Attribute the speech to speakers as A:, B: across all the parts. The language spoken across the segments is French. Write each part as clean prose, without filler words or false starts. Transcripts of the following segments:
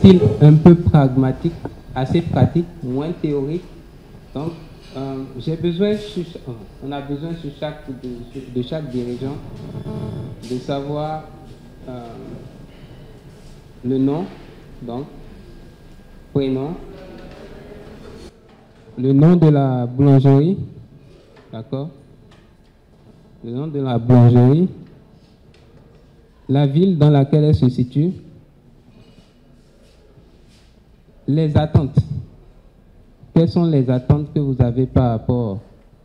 A: style un peu pragmatique, assez pratique, moins théorique. Donc, j'ai besoin, on a besoin de chaque dirigeant de savoir le nom, donc prénom, le nom de la boulangerie, d'accord? Le nom de la boulangerie, la ville dans laquelle elle se situe, les attentes. Quelles sont les attentes que vous avez par rapport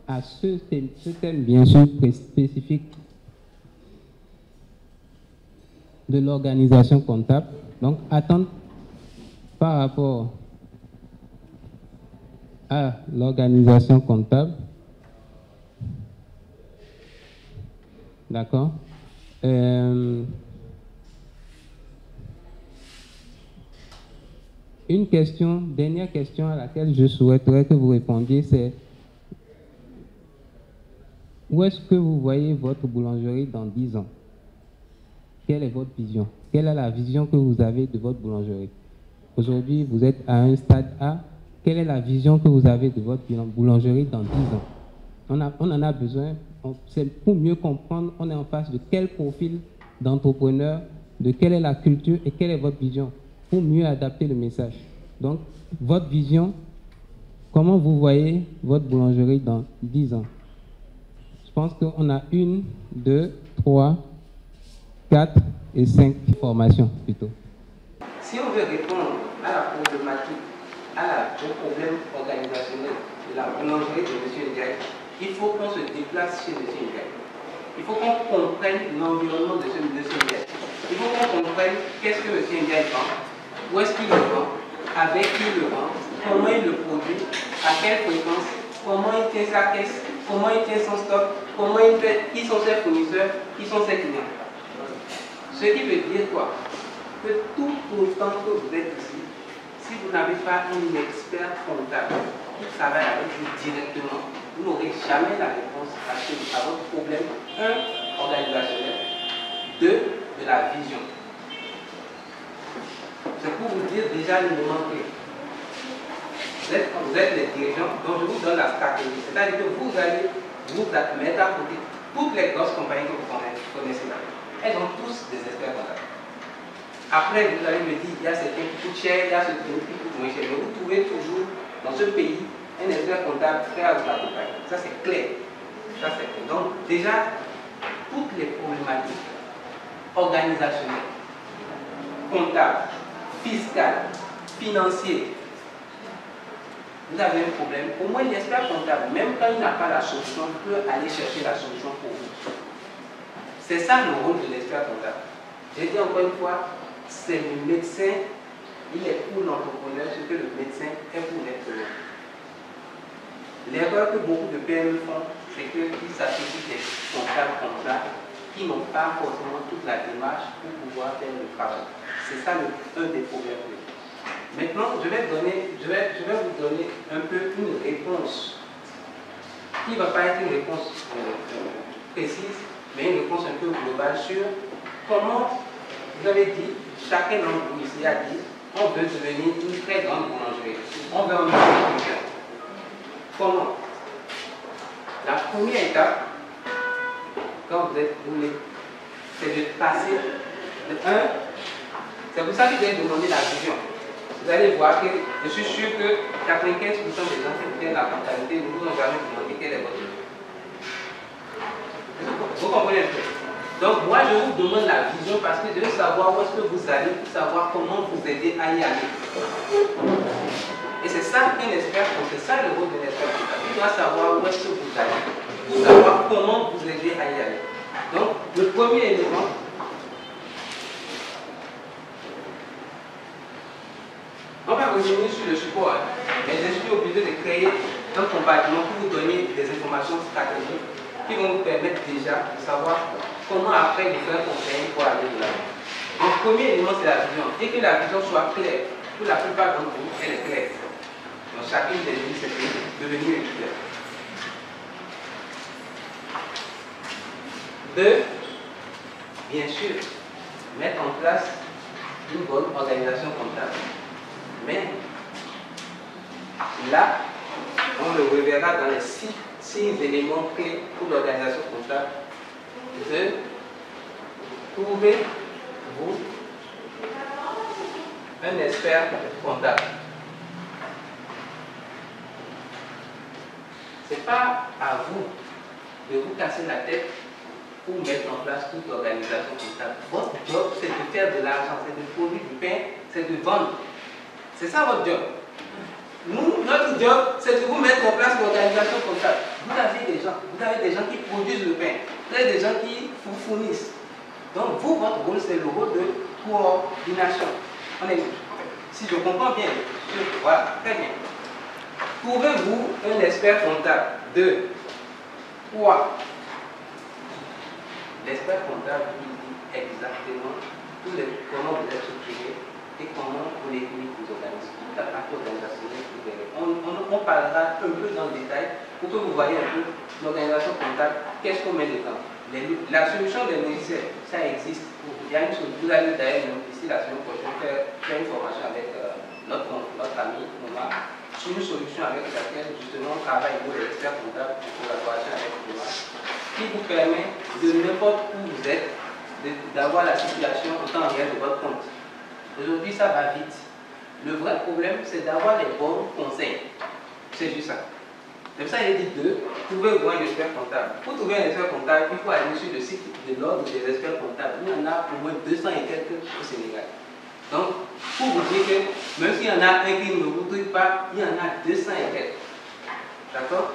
A: à ce thème bien sûr spécifique de l'organisation comptable? Donc, attentes par rapport à l'organisation comptable. D'accord. Une question, dernière question à laquelle je souhaiterais que vous répondiez, c'est où est-ce que vous voyez votre boulangerie dans 10 ans? Quelle est votre vision? Quelle est la vision que vous avez de votre boulangerie? Aujourd'hui, vous êtes à un stade A. Quelle est la vision que vous avez de votre boulangerie dans 10 ans? On en a besoin. C'est pour mieux comprendre, on est en face de quel profil d'entrepreneur, de quelle est la culture et quelle est votre vision, pour mieux adapter le message. Donc, votre vision, comment vous voyez votre boulangerie dans 10 ans? Je pense qu'on a 1, 2, 3, 4 et 5 formations plutôt.
B: Si on veut répondre à la problématique, au problème organisationnel de la boulangerie de M. Ndiaye, il faut qu'on se déplace chez M. Ndiaye. Il faut qu'on comprenne l'environnement de M. Ndiaye. Il faut qu'on comprenne qu'est-ce que M. Ndiaye vend, où est-ce qu'il le vend, avec qui il le vend, comment il le produit, à quelle fréquence, comment il tient sa caisse, comment il tient son stock, comment il fait, qui sont ses fournisseurs, qui sont ses clients. Ce qui veut dire quoi? Que tout autant que vous êtes ici, si vous n'avez pas un expert comptable qui travaille avec vous directement, vous n'aurez jamais la réponse à votre problème, 1, organisationnel, 2, de la vision. C'est pour vous dire déjà l'élément clé. Vous êtes les dirigeants, donc je vous donne la stratégie. C'est-à-dire que vous allez vous mettre à côté toutes les grosses compagnies que vous connaissez là. Elles ont tous des experts comptables. Après, vous allez me dire, il y a certains qui coûtent cher, il y a certains qui coûtent moins cher. Mais vous trouvez toujours dans ce pays un expert comptable prêt à vous accompagner. Ça, c'est clair. Ça, c'est clair. Donc, déjà, toutes les problématiques organisationnelles, comptables, fiscales, financières, vous avez un problème. Au moins, l'expert comptable, même quand il n'a pas la solution, peut aller chercher la solution pour vous. C'est ça le rôle de l'expert comptable. J'ai dit encore une fois, c'est le médecin, il est pour l'entrepreneur ce que le médecin est pour l'entrepreneur. L'erreur que beaucoup de PME font, c'est qu'ils s'associent des comptables comme ça, qui n'ont pas forcément toute la démarche pour pouvoir faire le travail. C'est ça un des problèmes. Maintenant, je vais vous donner un peu une réponse qui ne va pas être une réponse précise, mais une réponse un peu globale sur comment, vous avez dit, chacun d'entre vous ici a dit, on veut devenir une très grande boulangerie. On veut en devenir quelqu'un. Comment? La première étape, quand vous voulez, c'est de passer de 1, c'est pour ça que je vais demander la vision. Vous allez voir que je suis sûr que 95% des gens qui font la comptabilité ne vous ont jamais demandé quelle est votre vision. Vous comprenez un peu? Donc moi je vous demande la vision parce que je veux savoir où est-ce que vous allez pour savoir comment vous aider à y aller. Et c'est ça qu'un expert, c'est ça le rôle d'un expert. Il doit savoir où est-ce que vous allez pour savoir comment vous aider à y aller. Donc le premier élément, on va revenir sur le support, mais je suis obligé de créer un compartiment pour vous donner des informations stratégiques qui vont vous permettre déjà de savoir comment après vous faire conseiller pour aller de l'avant. Le premier élément, c'est la vision. Et que la vision soit claire. Pour la plupart d'entre vous, elle est claire. Donc chacune des lignes, c'est devenir clair. 2, bien sûr, mettre en place une bonne organisation comptable. Mais là, on le reverra dans les six éléments clés pour l'organisation comptable. De trouver, vous, un expert comptable. Ce n'est pas à vous de vous casser la tête pour mettre en place toute l'organisation comptable. Votre job, c'est de faire de l'argent, c'est de produire du pain, c'est de vendre. C'est ça votre job. Nous, notre job, c'est de vous mettre en place l'organisation comptable. Vous avez des gens qui produisent le pain, vous avez des gens qui vous fournissent. Donc vous, votre rôle, c'est le rôle de coordination. Si je comprends bien, voilà, très bien. Trouvez-vous un expert comptable. 2. 3. L'expert comptable il dit exactement comment vous êtes structuré et comment vous l'équilibrez vos organismes. Toute la partie organisationnelle, on parlera un peu dans le détail pour que vous voyez un peu l'organisation comptable, qu'est-ce qu'on met dedans. La solution des logiciels, ça existe. Il y a une solution, vous allez d'ailleurs ici la semaine prochaine faire une formation avec notre ami Omar sur une solution avec laquelle justement on travaille avec les experts comptables en collaboration avec Omar, qui vous permet de n'importe où vous êtes d'avoir la situation en temps réel de votre compte. Aujourd'hui ça va vite. Le vrai problème c'est d'avoir les bons conseils. C'est juste ça. C'est pour ça qu'il dit 2, trouvez-vous un expert comptable. Pour trouver un expert comptable, il faut aller sur le site de l'ordre des experts comptables. Il y en a au moins 200 et quelques au Sénégal. Donc, pour vous dire que même s'il y en a un qui ne vous trouve pas, il y en a 200 et quelques. D'accord?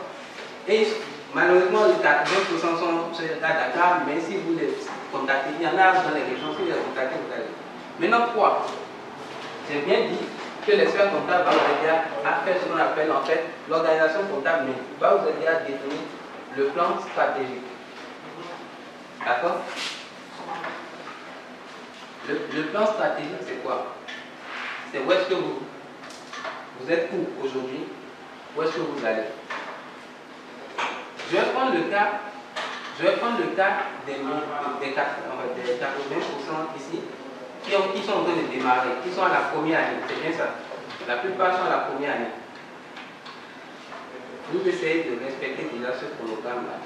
B: Et malheureusement, 80% sont à Dakar, mais si vous les contactez, il y en a dans les régions, si vous les contactez, vous allez. Maintenant, quoi? J'ai bien dit que l'expert comptable va vous aider à faire ce qu'on appelle en fait l'organisation comptable, mais va vous aider à définir le plan stratégique. D'accord? Le plan stratégique, c'est quoi? C'est où est-ce que vous êtes où aujourd'hui? Où est-ce que vous allez? Je vais prendre le cas des 80% ici qui sont en train de démarrer, qui sont à la première année. C'est bien ça. La plupart sont à la première année. Vous essayez de respecter déjà ce programme-là.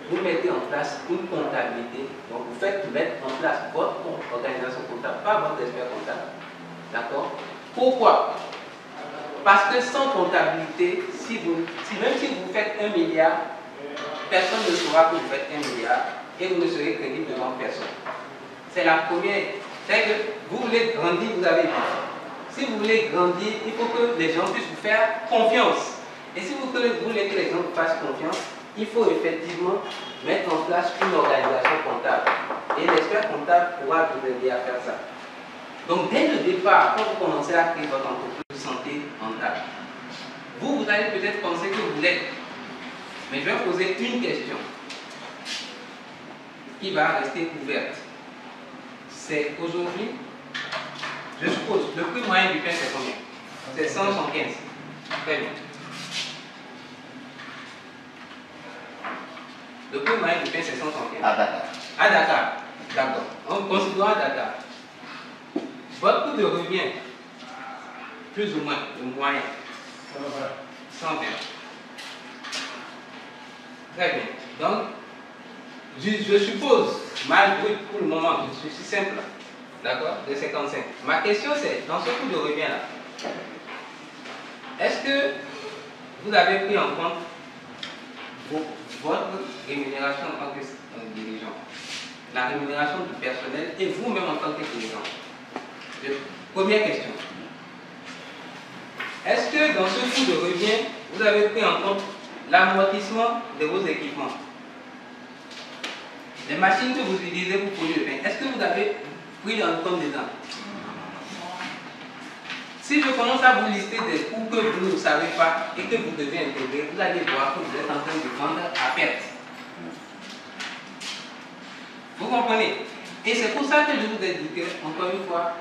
B: Vous mettez en place une comptabilité. Donc vous faites mettre en place votre organisation comptable, pas votre expert comptable. D'accord? Pourquoi? Parce que sans comptabilité, même si vous faites 1 milliard, personne ne saura que vous faites 1 milliard et vous ne serez crédible devant personne. C'est la première. C'est que vous voulez grandir, vous avez dit. Si vous voulez grandir, il faut que les gens puissent vous faire confiance. Et si vous voulez que les gens vous fassent confiance, il faut effectivement mettre en place une organisation comptable. Et l'expert comptable pourra vous aider à faire ça. Donc dès le départ, quand vous commencez à créer votre entreprise de santé mentale, vous allez peut-être penser que vous l'êtes. Mais je vais vous poser une question qui va rester ouverte. C'est aujourd'hui, je suppose, le prix moyen du pain c'est combien? C'est 175. Très bien. Le prix moyen du pain c'est 175.
C: À Dakar.
B: À Dakar. D'accord. En considérant Dakar. Votre coût de revient, plus ou moins, le moyen, 120. Très bien. Donc, je suppose, mal brut pour le moment, je suis simple, d'accord, de 55. Ma question c'est, dans ce coût de revient là, est-ce que vous avez pris en compte votre rémunération en tant que dirigeant, la rémunération du personnel et vous-même en tant que dirigeant? Première question. Est-ce que dans ce coût de revient, vous avez pris en compte l'amortissement de vos équipements? Les machines que vous utilisez pour produire le pain, est-ce que vous avez pris en compte dedans? Si je commence à vous lister des coûts que vous ne savez pas et que vous devez intégrer, vous allez voir que vous êtes en train de vendre à perte. Vous comprenez? Et c'est pour ça que je vous ai dit que, encore une fois,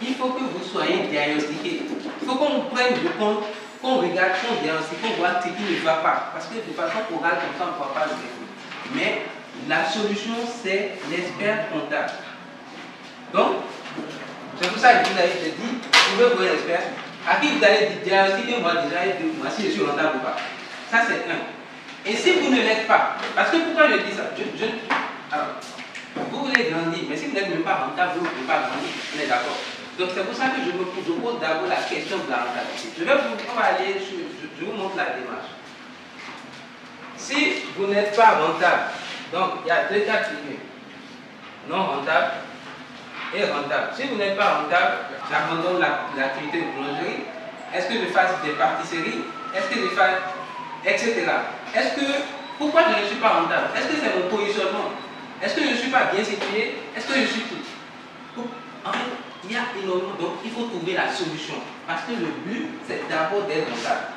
B: il faut que vous soyez diagnostiqué. Il faut qu'on prenne le compte, qu'on regarde, qu'on diagnostique, qu'on voit ce qui ne va pas. Parce que de façon orale, comme ça, on ne voit pas le défaut. Mais la solution, c'est l'expert comptable. Donc, c'est pour ça que je vous avais dit, trouvez-vous un expert à qui vous allez diagnostiquer moi déjà si je suis rentable ou pas. Ça c'est un. Et si vous ne l'êtes pas, parce que pourquoi je dis ça, alors, vous voulez grandir, mais si vous n'êtes même pas rentable, vous ne pouvez pas grandir, on est d'accord. Donc c'est pour ça que je pose d'abord la question de la rentabilité. On va aller, je vous montre la démarche. Si vous n'êtes pas rentable, donc il y a deux cas de figure, non rentable et rentable. Si vous n'êtes pas rentable, j'abandonne l'activité de boulangerie. Est-ce que je fasse des pâtisseries? Est-ce que je fasse, etc. Pourquoi je ne suis pas rentable? Est-ce que c'est mon positionnement? Est-ce que je ne suis pas bien situé? Est-ce que je suis tout? En fait, il y a énormément, donc il faut trouver la solution. Parce que le but, c'est d'abord d'être rentable.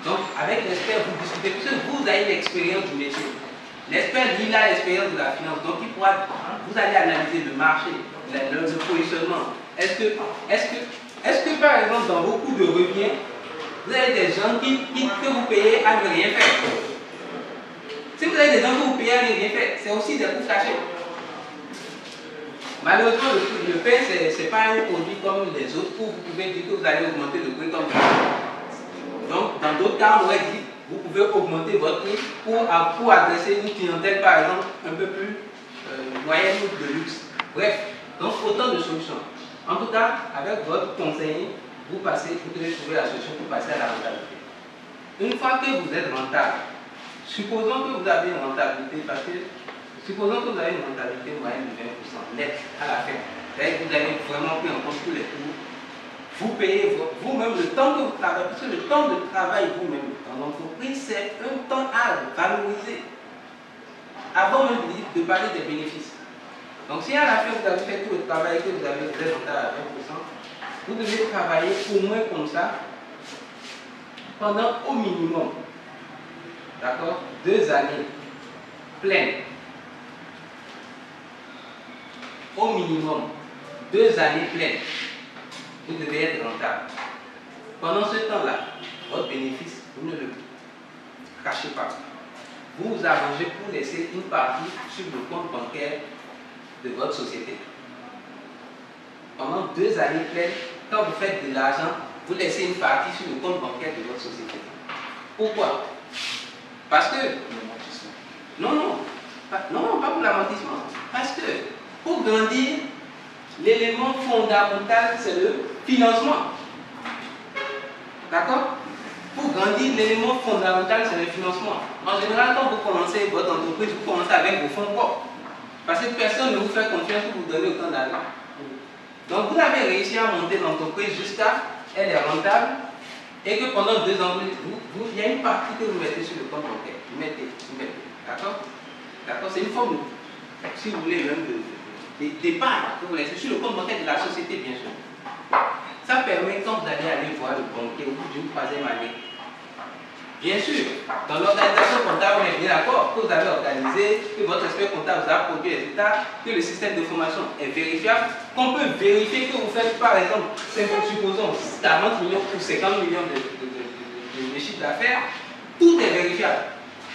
B: Donc, avec l'expert, vous discutez, puisque vous avez l'expérience du métier. L'expert, il a l'expérience de la finance, donc vous allez analyser le marché, le positionnement. Est-ce que, par exemple, dans vos coûts de revient, vous avez des gens que vous payez à ne rien faire? Si vous avez des gens que vous payez à ne rien faire, c'est aussi des coûts cachés. Malheureusement, le pain, ce n'est pas un produit comme les autres où vous pouvez dire que vous allez augmenter le prix comme ça. Donc, dans d'autres cas, on aurait dit vous pouvez augmenter votre prix pour adresser une clientèle, par exemple, un peu plus moyenne ou de luxe. Bref, donc autant de solutions. En tout cas, avec votre conseiller, vous devez trouver la solution pour passer à la rentabilité. Une fois que vous êtes rentable, supposons que vous avez une rentabilité, supposons que vous avez une rentabilité moyenne de 20% net à la fin. C'est-à-dire que vous avez vraiment pris en compte tous les coûts. Vous payez vous-même le temps que vous travaillez, parce que le temps de travail vous-même dans l'entreprise, c'est un temps à valoriser. Avant même de parler des bénéfices. Donc si à la fin vous avez fait tout le travail que vous avez fait rentable à 20%, vous devez travailler au moins comme ça pendant au minimum, d'accord, 2 années pleines. Au minimum 2 années pleines, vous devez être rentable. Pendant ce temps-là, votre bénéfice, vous ne le cachez pas. Vous vous arrangez pour laisser une partie sur le compte bancaire de votre société. Pendant 2 années pleines, quand vous faites de l'argent, vous laissez une partie sur le compte bancaire de votre société. Pourquoi? Parce que... Non, pas pour l'amortissement. Parce que pour grandir, l'élément fondamental, c'est le financement. D'accord? Pour grandir, l'élément fondamental, c'est le financement. En général, quand vous commencez votre entreprise, vous commencez avec vos fonds propres. Parce que personne ne vous fait confiance pour vous donner autant d'argent. Donc, vous avez réussi à monter l'entreprise jusqu'à elle est rentable et que pendant 2 ans, il y a une partie que vous mettez sur le compte bancaire. Vous mettez. D'accord? D'accord? C'est une forme, si vous voulez, même d'épargne que vous laissez sur le compte bancaire de la société, bien sûr. Ça permet, quand vous allez aller voir le banquier au bout d'une 3e année, bien sûr, dans l'organisation comptable, on est bien d'accord que vous avez organisé, que votre expert comptable vous a produit les résultats, que le système de formation est vérifiable, qu'on peut vérifier que vous faites, par exemple, supposons 40 millions ou 50 millions de chiffre d'affaires, tout est vérifiable.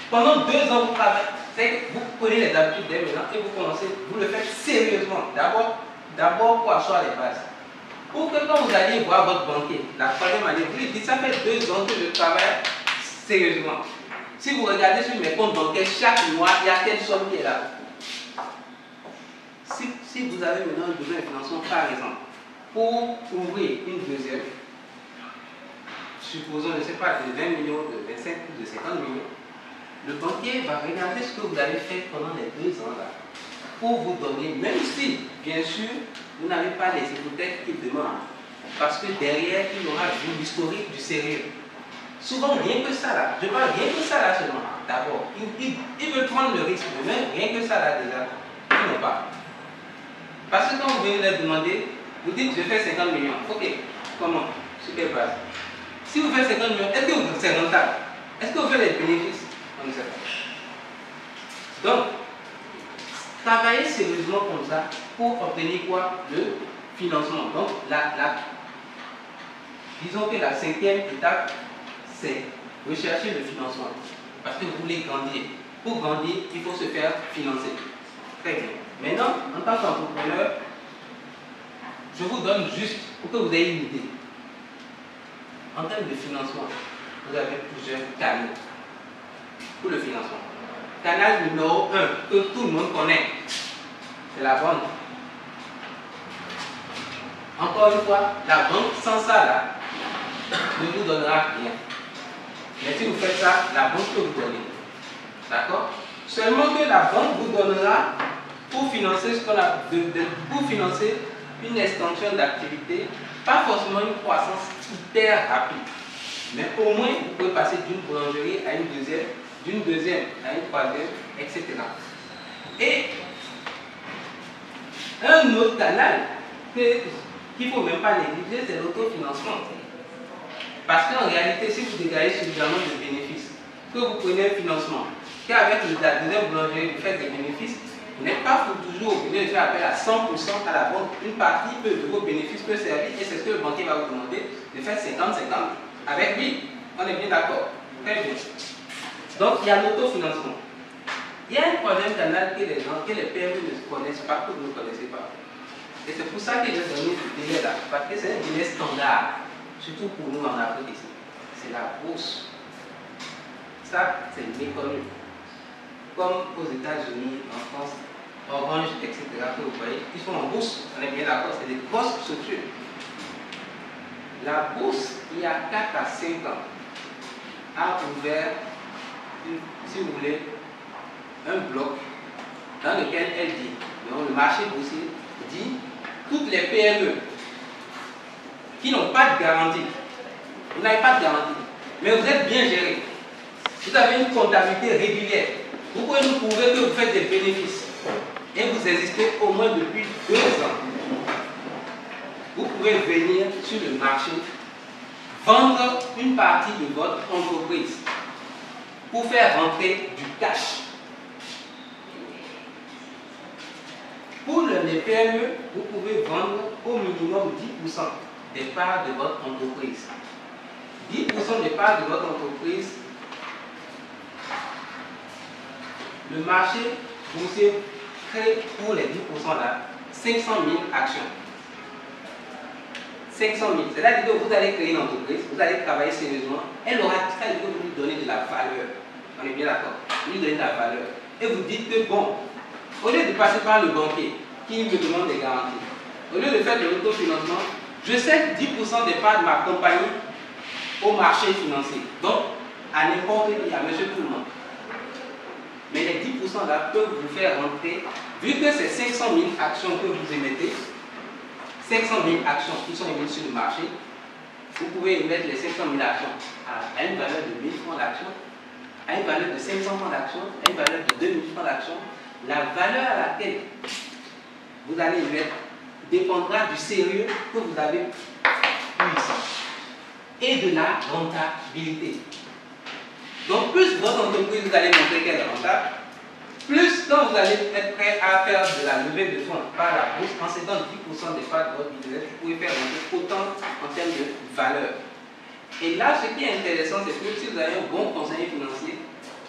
B: Pendant 2 ans, vous travaillez, vous prenez les habitudes dès maintenant et vous commencez, vous le faites sérieusement. D'abord pour asseoir les bases. Pour que quand vous allez voir votre banquier, la 3e année, vous lui dites, ça fait 2 ans que je travaille sérieusement. Si vous regardez sur mes comptes bancaires, chaque mois, il y a telle somme qui est là. Si vous avez maintenant un besoin de financement, par exemple, pour ouvrir une 2e, supposons, je ne sais pas, de 20 millions, de 25 ou de 50 millions, le banquier va regarder ce que vous avez fait pendant les 2 ans là, pour vous donner, même si, bien sûr, vous n'avez pas les hypothèques qu'il demande. Parce que derrière, il aura vu l'historique du sérieux. Souvent, rien que ça là, je parle rien que ça là seulement, d'abord. Il veut prendre le risque, mais rien que ça là déjà, ils n'ont pas. Parce que quand vous venez leur demander, vous dites je fais 50 millions. Ok, comment? Sur quelle base? Si vous faites 50 millions, est-ce que c'est rentable? Est-ce que vous faites les bénéfices? On ne sait pas. Donc, travailler sérieusement comme ça pour obtenir quoi? Le financement. Donc, disons que la 5e étape, c'est rechercher le financement. Parce que vous voulez grandir. Pour grandir, il faut se faire financer. Très bien. Maintenant, en tant qu'entrepreneur, je vous donne juste pour que vous ayez une idée. En termes de financement, vous avez plusieurs canaux pour le financement. Canal numéro 1, que tout le monde connaît, c'est la banque. Encore une fois, la banque sans ça là, ne vous donnera rien. Mais si vous faites ça, la banque peut vous donner. D'accord? Seulement que la banque vous donnera pour financer ce qu'on a pour financer une extension d'activité, pas forcément une croissance hyper rapide. Mais au moins, vous pouvez passer d'une boulangerie à une deuxième, d'une deuxième à une troisième, etc. Et un autre canal qu'il ne faut même pas négliger, c'est l'autofinancement. Parce qu'en réalité, si vous dégagez suffisamment de bénéfices, que vous prenez un financement, qu'avec la deuxième boulangerie, vous faites des bénéfices, vous n'êtes pas toujours obligé de faire appel à 100% à la banque. Une partie de vos bénéfices peut servir, et c'est ce que le banquier va vous demander, de faire 50-50 avec lui. On est bien d'accord? Très bien. Donc, il y a l'autofinancement. Il y a un troisième canal que les gens, que les PME ne connaissent pas, que vous ne connaissez pas. Et c'est pour ça que j'ai donné ce délai-là, parce que c'est un délai standard, surtout pour nous en Afrique ici. C'est la bourse. Ça, c'est méconnu. Comme aux États-Unis, en France, Orange, etc., que vous voyez, ils sont en bourse. On est bien d'accord, c'est des grosses structures. La bourse, il y a 4 à 5 ans, a ouvert, si vous voulez, un bloc dans lequel elle dit, donc le marché boursier dit, toutes les PME qui n'ont pas de garantie, vous n'avez pas de garantie, mais vous êtes bien géré, vous avez une comptabilité régulière, vous pouvez nous prouver que vous faites des bénéfices et vous existez au moins depuis 2 ans. Vous pouvez venir sur le marché, vendre une partie de votre entreprise pour faire rentrer du cash. Pour les PME, vous pouvez vendre au minimum 10% des parts de votre entreprise. 10% des parts de votre entreprise, le marché boursier crée pour les 10% là 500 000 actions. 500 000, c'est-à-dire que vous allez créer une entreprise, vous allez travailler sérieusement, elle aura ça, il faut vous lui donner de la valeur. On est bien d'accord? Vous lui donnez de la valeur. Et vous dites que bon, au lieu de passer par le banquier qui me demande des garanties, au lieu de faire de l'autofinancement, je cède 10% des parts de ma compagnie au marché financier. Donc, à n'importe qui, à monsieur tout le monde. Mais les 10% là peuvent vous faire rentrer, vu que c'est 500 000 actions que vous émettez, 500 000 actions qui sont émises sur le marché, vous pouvez émettre les 500 000 actions à une valeur de 1000 francs d'action, à une valeur de 500 francs d'action, à une valeur de 2000 francs d'action. La valeur à laquelle vous allez émettre dépendra du sérieux que vous avez eu ici et de la rentabilité. Donc, plus votre entreprise, vous allez montrer qu'elle est rentable, plus quand vous allez être prêt à faire de la levée de fonds par la bourse, en cédant 10% des parts de votre business, vous pouvez faire autant en termes de valeur. Et là, ce qui est intéressant, c'est que si vous avez un bon conseiller financier,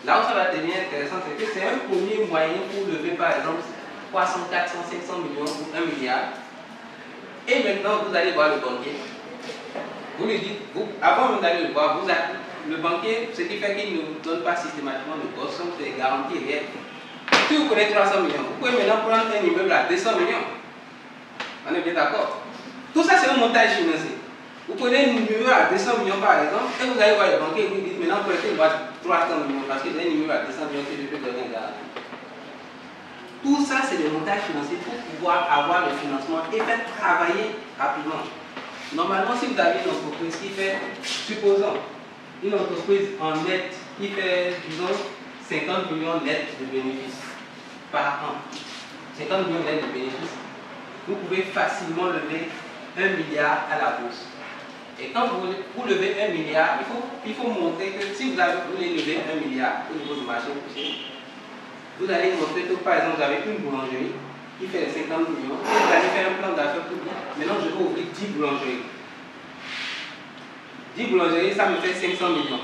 B: là où ça va devenir intéressant, c'est que c'est un premier moyen pour lever par exemple 300, 400, 500 millions ou 1 milliard. Et maintenant, vous allez voir le banquier. Vous lui dites, avant même d'aller le voir, le banquier, ce qui fait qu'il ne vous donne pas systématiquement de bourse, sont des garanties réelles. Si vous prenez 300 millions, vous pouvez maintenant prendre un immeuble à 200 millions. On est bien d'accord? Tout ça, c'est un montage financier. Vous prenez un immeuble à 200 millions par exemple, et vous allez voir le banquier et vous dites maintenant prêtez-moi 300 millions parce que j'ai un immeuble à 200 millions que je peux donner un garantie. Tout ça, c'est des montages financiers pour pouvoir avoir le financement et faire travailler rapidement. Normalement, si vous avez une entreprise qui fait, supposons, une entreprise en net qui fait, disons, 50 millions net de bénéfices par an, 50 millions net de bénéfices, vous pouvez facilement lever 1 milliard à la bourse. Et quand vous levez 1 milliard, il faut montrer que si vous voulez lever 1 milliard au niveau du marché boursier, vous allez montrer que par exemple vous avez une boulangerie qui fait les 50 millions, et vous allez faire un plan d'affaires public. Maintenant je vais ouvrir 10 boulangeries. 10 boulangeries, ça me fait 500 millions.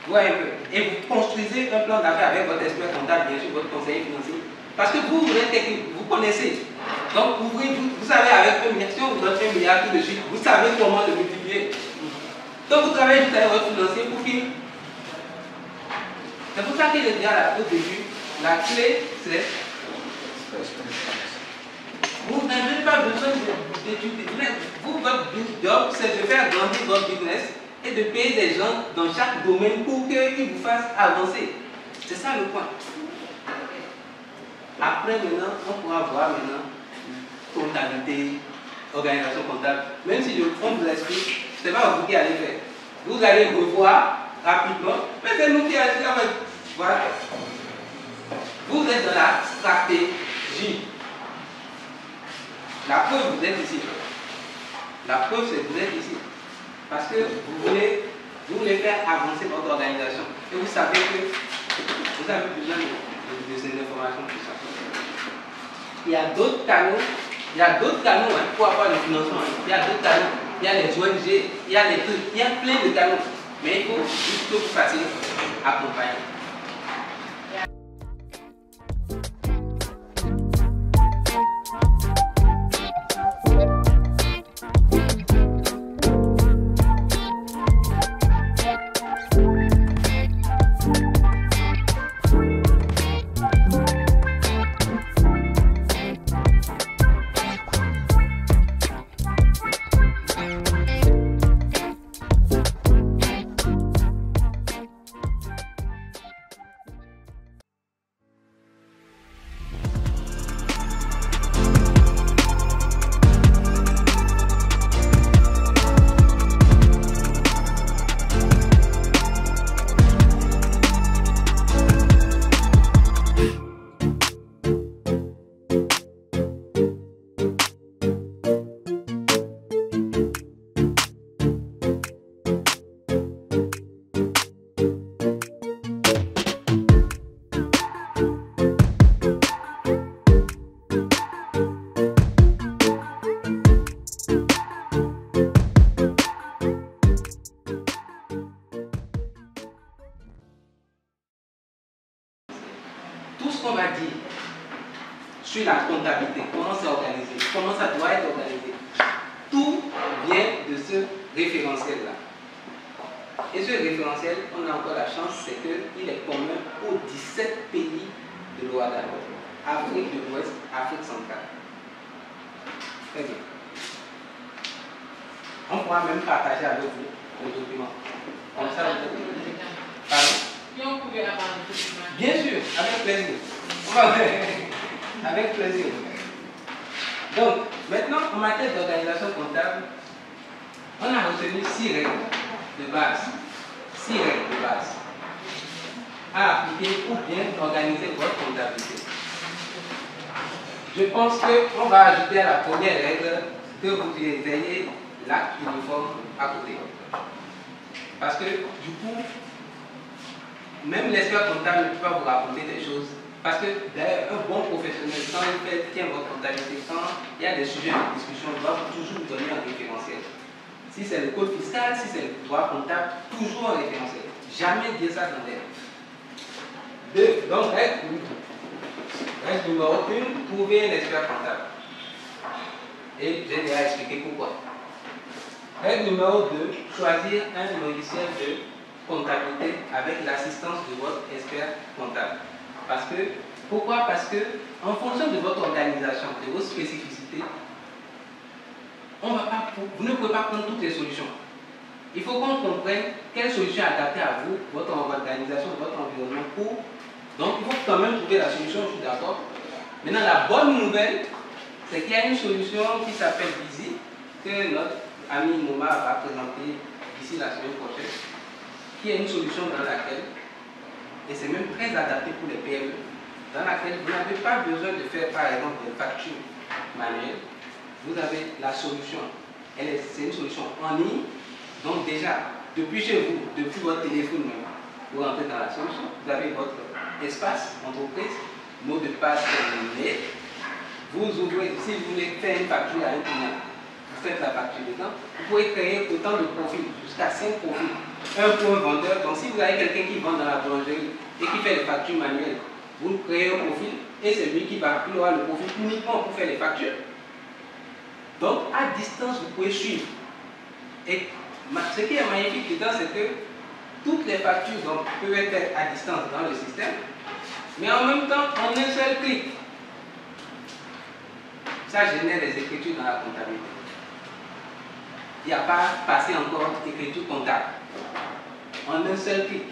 B: Vous voyez un peu. Et vous construisez un plan d'affaires avec votre expert comptable, bien sûr, votre conseiller financier. Parce que vous êtes technique, vous connaissez. Donc vous savez avec 1 milliard, si on vous donne 1 milliard tout de suite, vous savez comment le multiplier. Donc vous travaillez juste avec votre financier pour qu'il... C'est pour ça que je disais au début, la clé c'est... Vous n'avez pas besoin d'étudier. Vous, votre job, c'est de faire grandir votre business et de payer des gens dans chaque domaine pour qu'ils vous fassent avancer. C'est ça le point. Après, maintenant, on pourra voir maintenant comptabilité, organisation comptable. Même si on vous explique, ce n'est pas vous qui allez faire. Vous allez revoir rapidement, mais c'est nous qui allons faire. Voilà. Vous êtes dans la stratégie. La preuve, vous êtes ici. La preuve, c'est que vous êtes ici. Parce que vous voulez faire avancer votre organisation. Et vous savez que vous avez besoin de ces informations, tout ça. Il y a d'autres canaux. Pour avoir le financement. Il y a d'autres canaux. Il y a les ONG, il y a les trucs, il y a plein de canaux. Mais il faut juste que vous fassiez accompagner. Tout ce qu'on va dire sur la comptabilité, comment c'est organisé, comment ça doit être organisé, tout vient de ce référentiel-là. Et ce référentiel, on a encore la chance, c'est qu'il est commun aux 17 pays de l'OADA, Afrique de l'Ouest, Afrique centrale. Très bien. On pourra même partager avec vous le document. Comme ça, vous... Pardon?
C: On pouvait avoir le document.
B: Bien sûr, avec plaisir. On va faire. Avec plaisir. Donc, maintenant, en matière d'organisation comptable, on a retenu 6 règles de base. 6 règles de base à appliquer pour bien organiser votre comptabilité. Je pense qu'on va ajouter à la première règle que vous ayez l'acte uniforme à côté. Parce que, du coup, même l'expert comptable ne peut pas vous raconter des choses. Parce que d'ailleurs, un bon professionnel, quand il tient votre comptabilité, quand il y a des sujets de discussion, il doit toujours vous donner un référentiel. Si c'est le code fiscal, si c'est le droit comptable, toujours un référentiel. Jamais dire ça dans l'air. 2. Donc, règle numéro 1, trouver un expert comptable. Et j'ai déjà expliqué pourquoi. Règle numéro 2, choisir un logiciel de comptabilité avec l'assistance de votre expert comptable. Pourquoi? Parce que, en fonction de votre organisation, de vos spécificités, vous ne pouvez pas prendre toutes les solutions. Il faut qu'on comprenne quelle solution adaptée à vous, votre organisation, votre environnement. Donc, il faut quand même trouver la solution, je suis d'accord. Maintenant, la bonne nouvelle, c'est qu'il y a une solution qui s'appelle Busy, que notre ami Moma va présenter d'ici la semaine prochaine, qui est une solution dans laquelle, et c'est même très adapté pour les PME, dans laquelle vous n'avez pas besoin de faire par exemple des factures manuelles. Vous avez la solution. C'est une solution en ligne. Donc déjà, depuis chez vous, depuis votre téléphone même, vous rentrez dans la solution. Vous avez votre espace entreprise, mot de passe terminé. Vous ouvrez, si vous voulez faire une facture à un client, vous faites la facture dedans. Vous pouvez créer autant de profils, jusqu'à 5 profils. Un pour un vendeur. Donc si vous avez quelqu'un qui vend dans la boulangerie et qui fait les factures manuelles, vous créez un profil et c'est lui qui aura le profil uniquement pour faire les factures. Donc à distance, vous pouvez suivre. Et Ce qui est magnifique dedans, c'est que toutes les factures donc, peuvent être faites à distance dans le système, mais en même temps, en un seul clic, ça génère des écritures dans la comptabilité. Il n'y a pas passé encore d'écriture comptable. En un seul clic,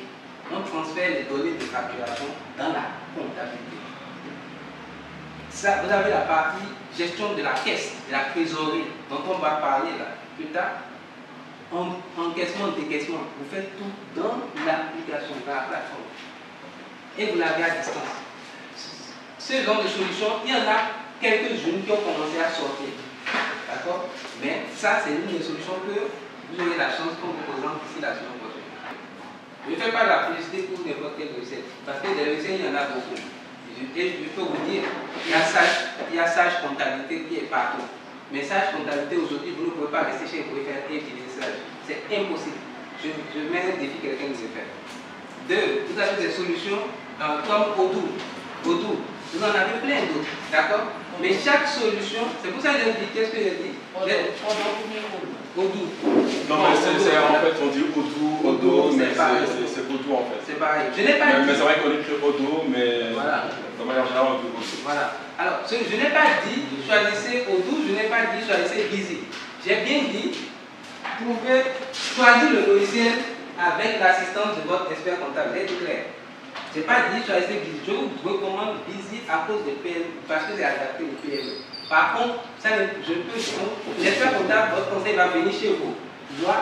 B: on transfère les données de facturation dans la comptabilité. Ça, vous avez la partie gestion de la caisse, de la trésorerie, dont on va parler là plus tard. Encaissement, décaissement, vous faites tout dans l'application, dans la plateforme. Et vous l'avez à distance. Ce genre de solution, il y en a quelques-unes qui ont commencé à sortir. D'accord? Mais ça, c'est une des solutions que vous aurez la chance qu'on vous présente ici la semaine prochaine. Je ne fais pas la publicité pour n'importe quelle recette, parce que des recettes, il y en a beaucoup. Et je peux vous dire, il y a Sage Comptabilité qui est partout. Mais Sage Comptabilité, aujourd'hui, vous ne pouvez pas rester chez vous et faire utiliser Sage. C'est impossible. Je mets un défi quelqu'un de le faire. Deux, vous avez des solutions comme Odoo. Odoo, vous en avez plein d'autres. D'accord? Mais chaque solution, c'est pour ça que j'ai dit, qu'est-ce que j'ai dit? Odoo.
D: Non, mais c'est en fait, on dit Odoo, mais c'est Odoo en fait.
B: C'est pareil. Je n'ai pas dit.
D: Mais c'est vrai qu'on écrit Odoo, mais
B: voilà.
D: De manière générale, on dit Odoo.
B: Voilà. Alors, je n'ai pas dit choisissez Odoo, je n'ai pas dit choisissez Busy. J'ai bien dit, vous pouvez choisir le logiciel avec l'assistance de votre expert comptable. C'est tout clair. Je n'ai pas dit choisissez Busy. Je vous recommande Busy à cause de PME, parce que c'est adapté au PME. Par contre, ça, l'expert comptable, votre conseil va venir chez vous.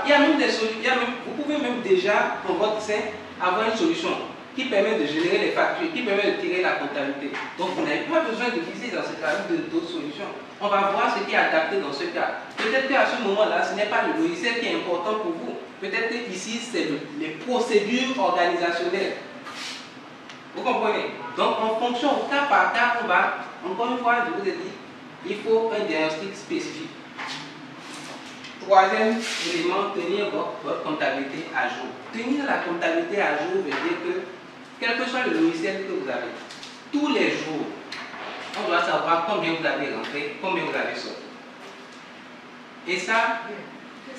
B: Il y a même des solutions, vous pouvez même déjà, en votre sein, avoir une solution qui permet de générer les factures, qui permet de tirer la comptabilité. Donc, vous n'avez pas besoin de viser dans ce cas d'autres solutions. On va voir ce qui est adapté dans ce cas. Peut-être qu'à ce moment-là, ce n'est pas le logiciel qui est important pour vous. Peut-être qu'ici, c'est les procédures organisationnelles. Vous comprenez? Donc, en fonction, au cas par cas, on va, encore une fois, je vous ai dit, il faut un diagnostic spécifique. Troisième élément, tenir votre comptabilité à jour. Tenir la comptabilité à jour veut dire que, quel que soit le logiciel que vous avez, tous les jours, on doit savoir combien vous avez rentré, combien vous avez sorti. Et ça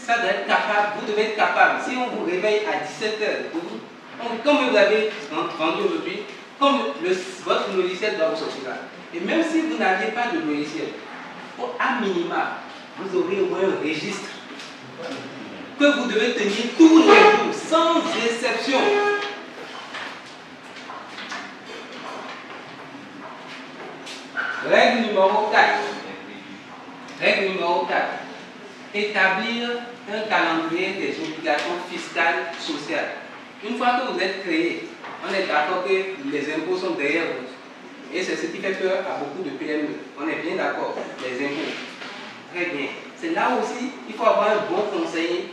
B: doit être capable, vous devez être capable. Si on vous réveille à 17h, combien vous avez vendu aujourd'hui, votre logiciel doit vous sortir là. Et même si vous n'aviez pas de logiciel, à minima, vous aurez au moins un registre que vous devez tenir tous les jours, sans exception. Règle numéro 4. Règle numéro 4. Établir un calendrier des obligations fiscales sociales. Une fois que vous êtes créé, on est d'accord que les impôts sont derrière vous. Et c'est ce qui fait peur à beaucoup de PME. On est bien d'accord, les impôts. Très bien. C'est là aussi il faut avoir un bon conseiller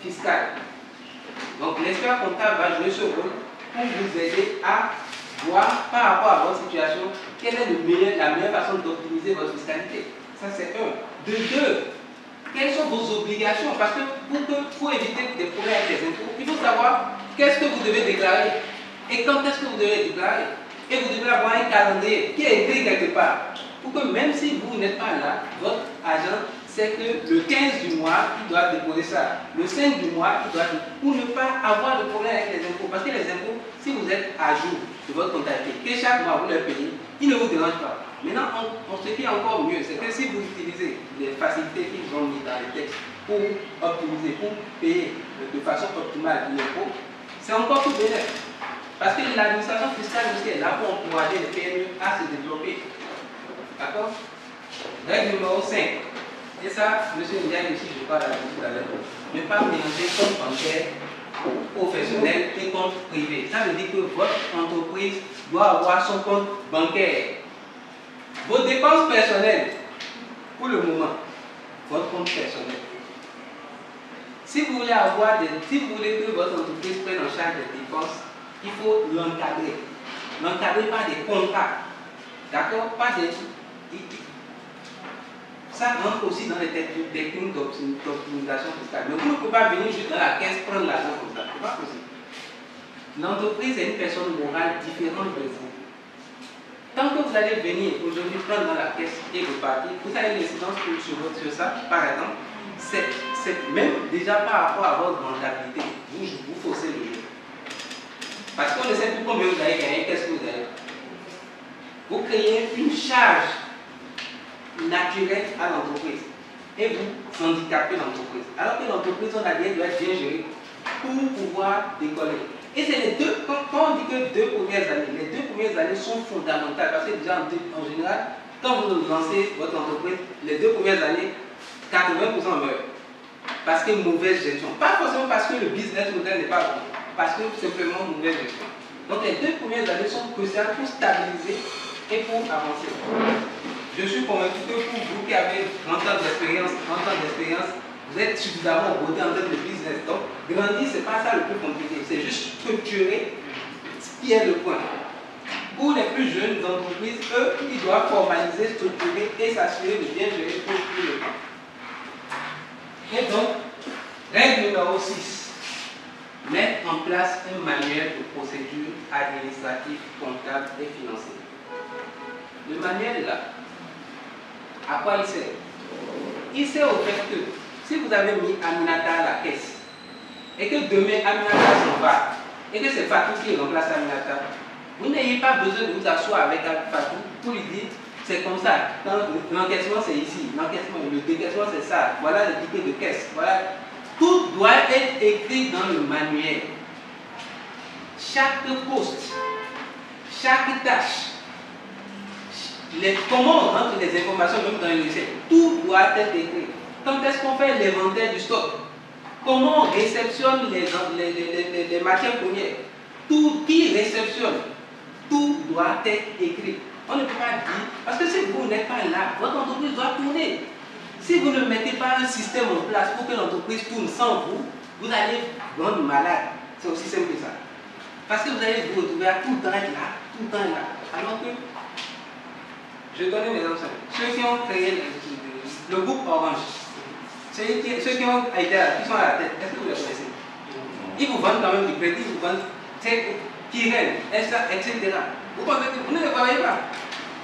B: fiscal. Donc l'expert comptable va jouer ce rôle pour vous aider à voir par rapport à votre situation quelle est la meilleure façon d'optimiser votre fiscalité. Ça c'est un. De deux, quelles sont vos obligations? Parce que pour éviter des problèmes avec les impôts, il faut savoir qu'est-ce que vous devez déclarer et quand est-ce que vous devez déclarer. Et vous devez avoir un calendrier qui est écrit quelque part. Pour que même si vous n'êtes pas là, votre agent sait que le 15 du mois, il doit déposer ça. Le 5 du mois, il doit déposer. Pour ne pas avoir de problème avec les impôts. Parce que les impôts, si vous êtes à jour de votre comptabilité, que chaque mois vous les payez, ils ne vous dérangent pas. Maintenant, ce qui est encore mieux, c'est que si vous utilisez les facilités qu'ils ont mis dans les textes pour optimiser, pour payer de façon optimale l'impôt, c'est encore plus bénéfique. Parce que l'administration fiscale aussi est là pour encourager les PME à se développer. D'accord? Règle numéro 5. Et ça, M. Ndiaye aussi, je parle à tout à l'heure. Ne pas mélanger compte bancaire professionnel et compte privé. Ça veut dire que votre entreprise doit avoir son compte bancaire. Vos dépenses personnelles, pour le moment, votre compte personnel. Si vous voulez que votre entreprise prenne en charge des dépenses, il faut l'encadrer. L'encadrer par des contrats. D'accord? Pas des. Ça rentre aussi dans les techniques d'optimisation fiscale. Mais vous ne pouvez pas venir juste dans la caisse prendre l'argent comme ça. Ce n'est pas possible. L'entreprise est une personne morale différente de vous. Tant que vous allez venir aujourd'hui prendre dans la caisse et repartir, vous avez une incidence sur ça, par exemple, c'est même déjà par rapport à votre rentabilité, vous faussez le jeu. Parce qu'on ne sait plus combien vous allez gagner, qu'est-ce que vous avez. Vous créez une charge naturelle à l'entreprise et vous handicapez l'entreprise. Alors que l'entreprise, on a dit, doit être bien gérée pour pouvoir décoller. Et c'est les deux, quand on dit que les 2 premières années sont fondamentales, parce que déjà en général, quand vous lancez votre entreprise, les 2 premières années, 80% meurent. Parce que mauvaise gestion. Pas forcément parce que le business model n'est pas bon, parce que simplement mauvaise gestion. Donc les 2 premières années sont cruciales pour stabiliser et pour avancer. Je suis convaincu que pour vous qui avez 30 ans d'expérience, vous êtes suffisamment rodé en termes de business. Donc grandir, ce n'est pas ça le plus compliqué, c'est juste structurer ce qui est le point. Pour les plus jeunes entreprises, eux, ils doivent formaliser, structurer et s'assurer de bien gérer tout le temps. Et donc, règle numéro 6, mettre en place un manuel de procédure administrative, comptable et financière. Le manuel là, à quoi il sert? Il sert au fait que si vous avez mis Aminata à la caisse et que demain Aminata s'en va et que c'est Fatou qui remplace Aminata, vous n'ayez pas besoin de vous asseoir avec Fatou pour lui dire c'est comme ça, l'encaissement c'est ici, le décaissement c'est ça, voilà le ticket de caisse, voilà. Tout doit être écrit dans le manuel. Chaque poste, chaque tâche, comment on rentre les informations même dans une recette, tout doit être écrit. Quand est-ce qu'on fait l'inventaire du stock? Comment on réceptionne les matières premières? Tout qui réceptionne, tout doit être écrit. On ne peut pas dire, parce que si vous n'êtes pas là, votre entreprise doit tourner. Si vous ne mettez pas un système en place pour que l'entreprise tourne sans vous, vous allez rendre malade. C'est aussi simple que ça. Parce que vous allez vous retrouver à tout le temps être là, tout le temps là. Alors que, je donne un exemple. Ceux qui ont créé le groupe Orange, ceux qui ont été là, qui sont à la tête, est-ce que vous les connaissez? Ils vous vendent quand même du crédit, ils vous vendent Kirel, etc. Vous pensez que vous ne les voyez pas.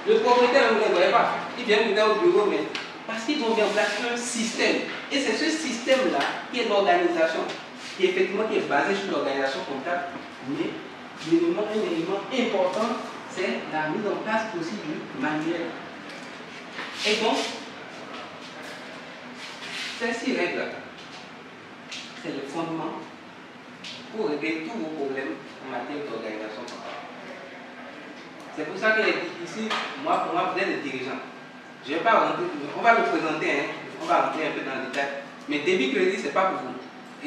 B: Le propriétaire, vous ne les voyez pas. Il vient venir au bureau, mais parce qu'ils ont mis en place un système. Et c'est ce système-là qui est l'organisation, qui est basé sur l'organisation comptable. Mais un élément important, c'est la mise en place aussi du manuel. Et donc, ces 6 règles, c'est le fondement pour régler tous vos problèmes en matière d'organisation comptable. C'est pour ça que ici, pour moi, vous êtes des dirigeants. Je ne vais pas rentrer, on va le présenter, hein, on va rentrer un peu dans le détail. Mais débit crédit, ce n'est pas pour vous.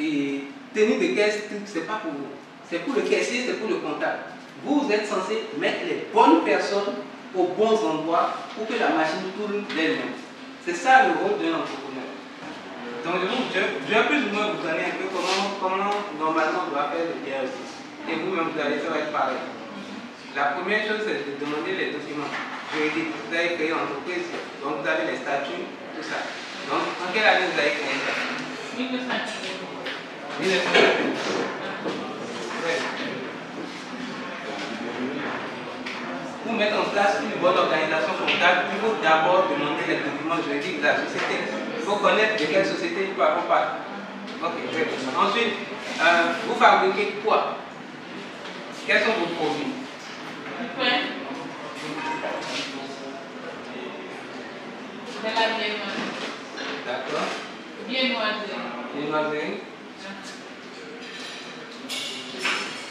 B: Et tenue de caisse, ce n'est pas pour vous. C'est pour le caissier, c'est pour le comptable. Vous êtes censé mettre les bonnes personnes aux bons endroits pour que la machine tourne d'elle-même. C'est ça le rôle d'un entrepreneur. Donc je vais plus ou moins vous donner un peu comment normalement on doit faire le DRC. Et vous-même, vous allez faire pareil. La première chose, c'est de demander les documents juridiques. Vous avez créé une entreprise, donc vous avez les statuts, tout ça. Donc, en quelle année vous avez créé ça?
C: 1900.
B: Ouais. Pour mettre en place une bonne organisation comptable, il faut d'abord demander les documents juridiques de la société. Il faut connaître de quelle société il peut avoir part. Ok, très bien. Ensuite, vous fabriquez quoi? Quels sont vos produits?
C: De la viennoiserie.
B: D'accord.
C: Viennoiserie.
B: Viennoiserie.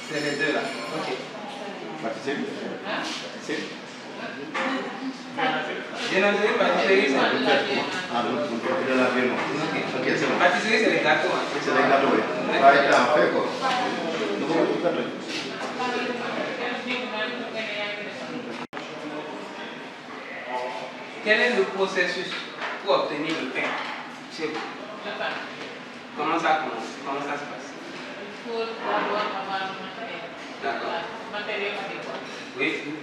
B: C'est les deux là. Ok.
D: Pâtisserie?
C: Hein?
D: Pâtisserie?
B: Viennoiserie, pâtisserie, c'est le gâteau.
D: Ah, donc de la viennoiserie.
B: Ok,
D: c'est bon.
B: Pâtisserie, c'est les gâteaux. Hein.
D: C'est les gâteaux, oui. Ah, il a fait quoi?
B: Quel est le processus pour obtenir le pain chez vous?
C: Le pain.
B: Comment ça commence? Comment ça se passe?
C: Il faut d'abord avoir le matériel.
B: D'accord.
C: Matériel adéquat.
B: Oui.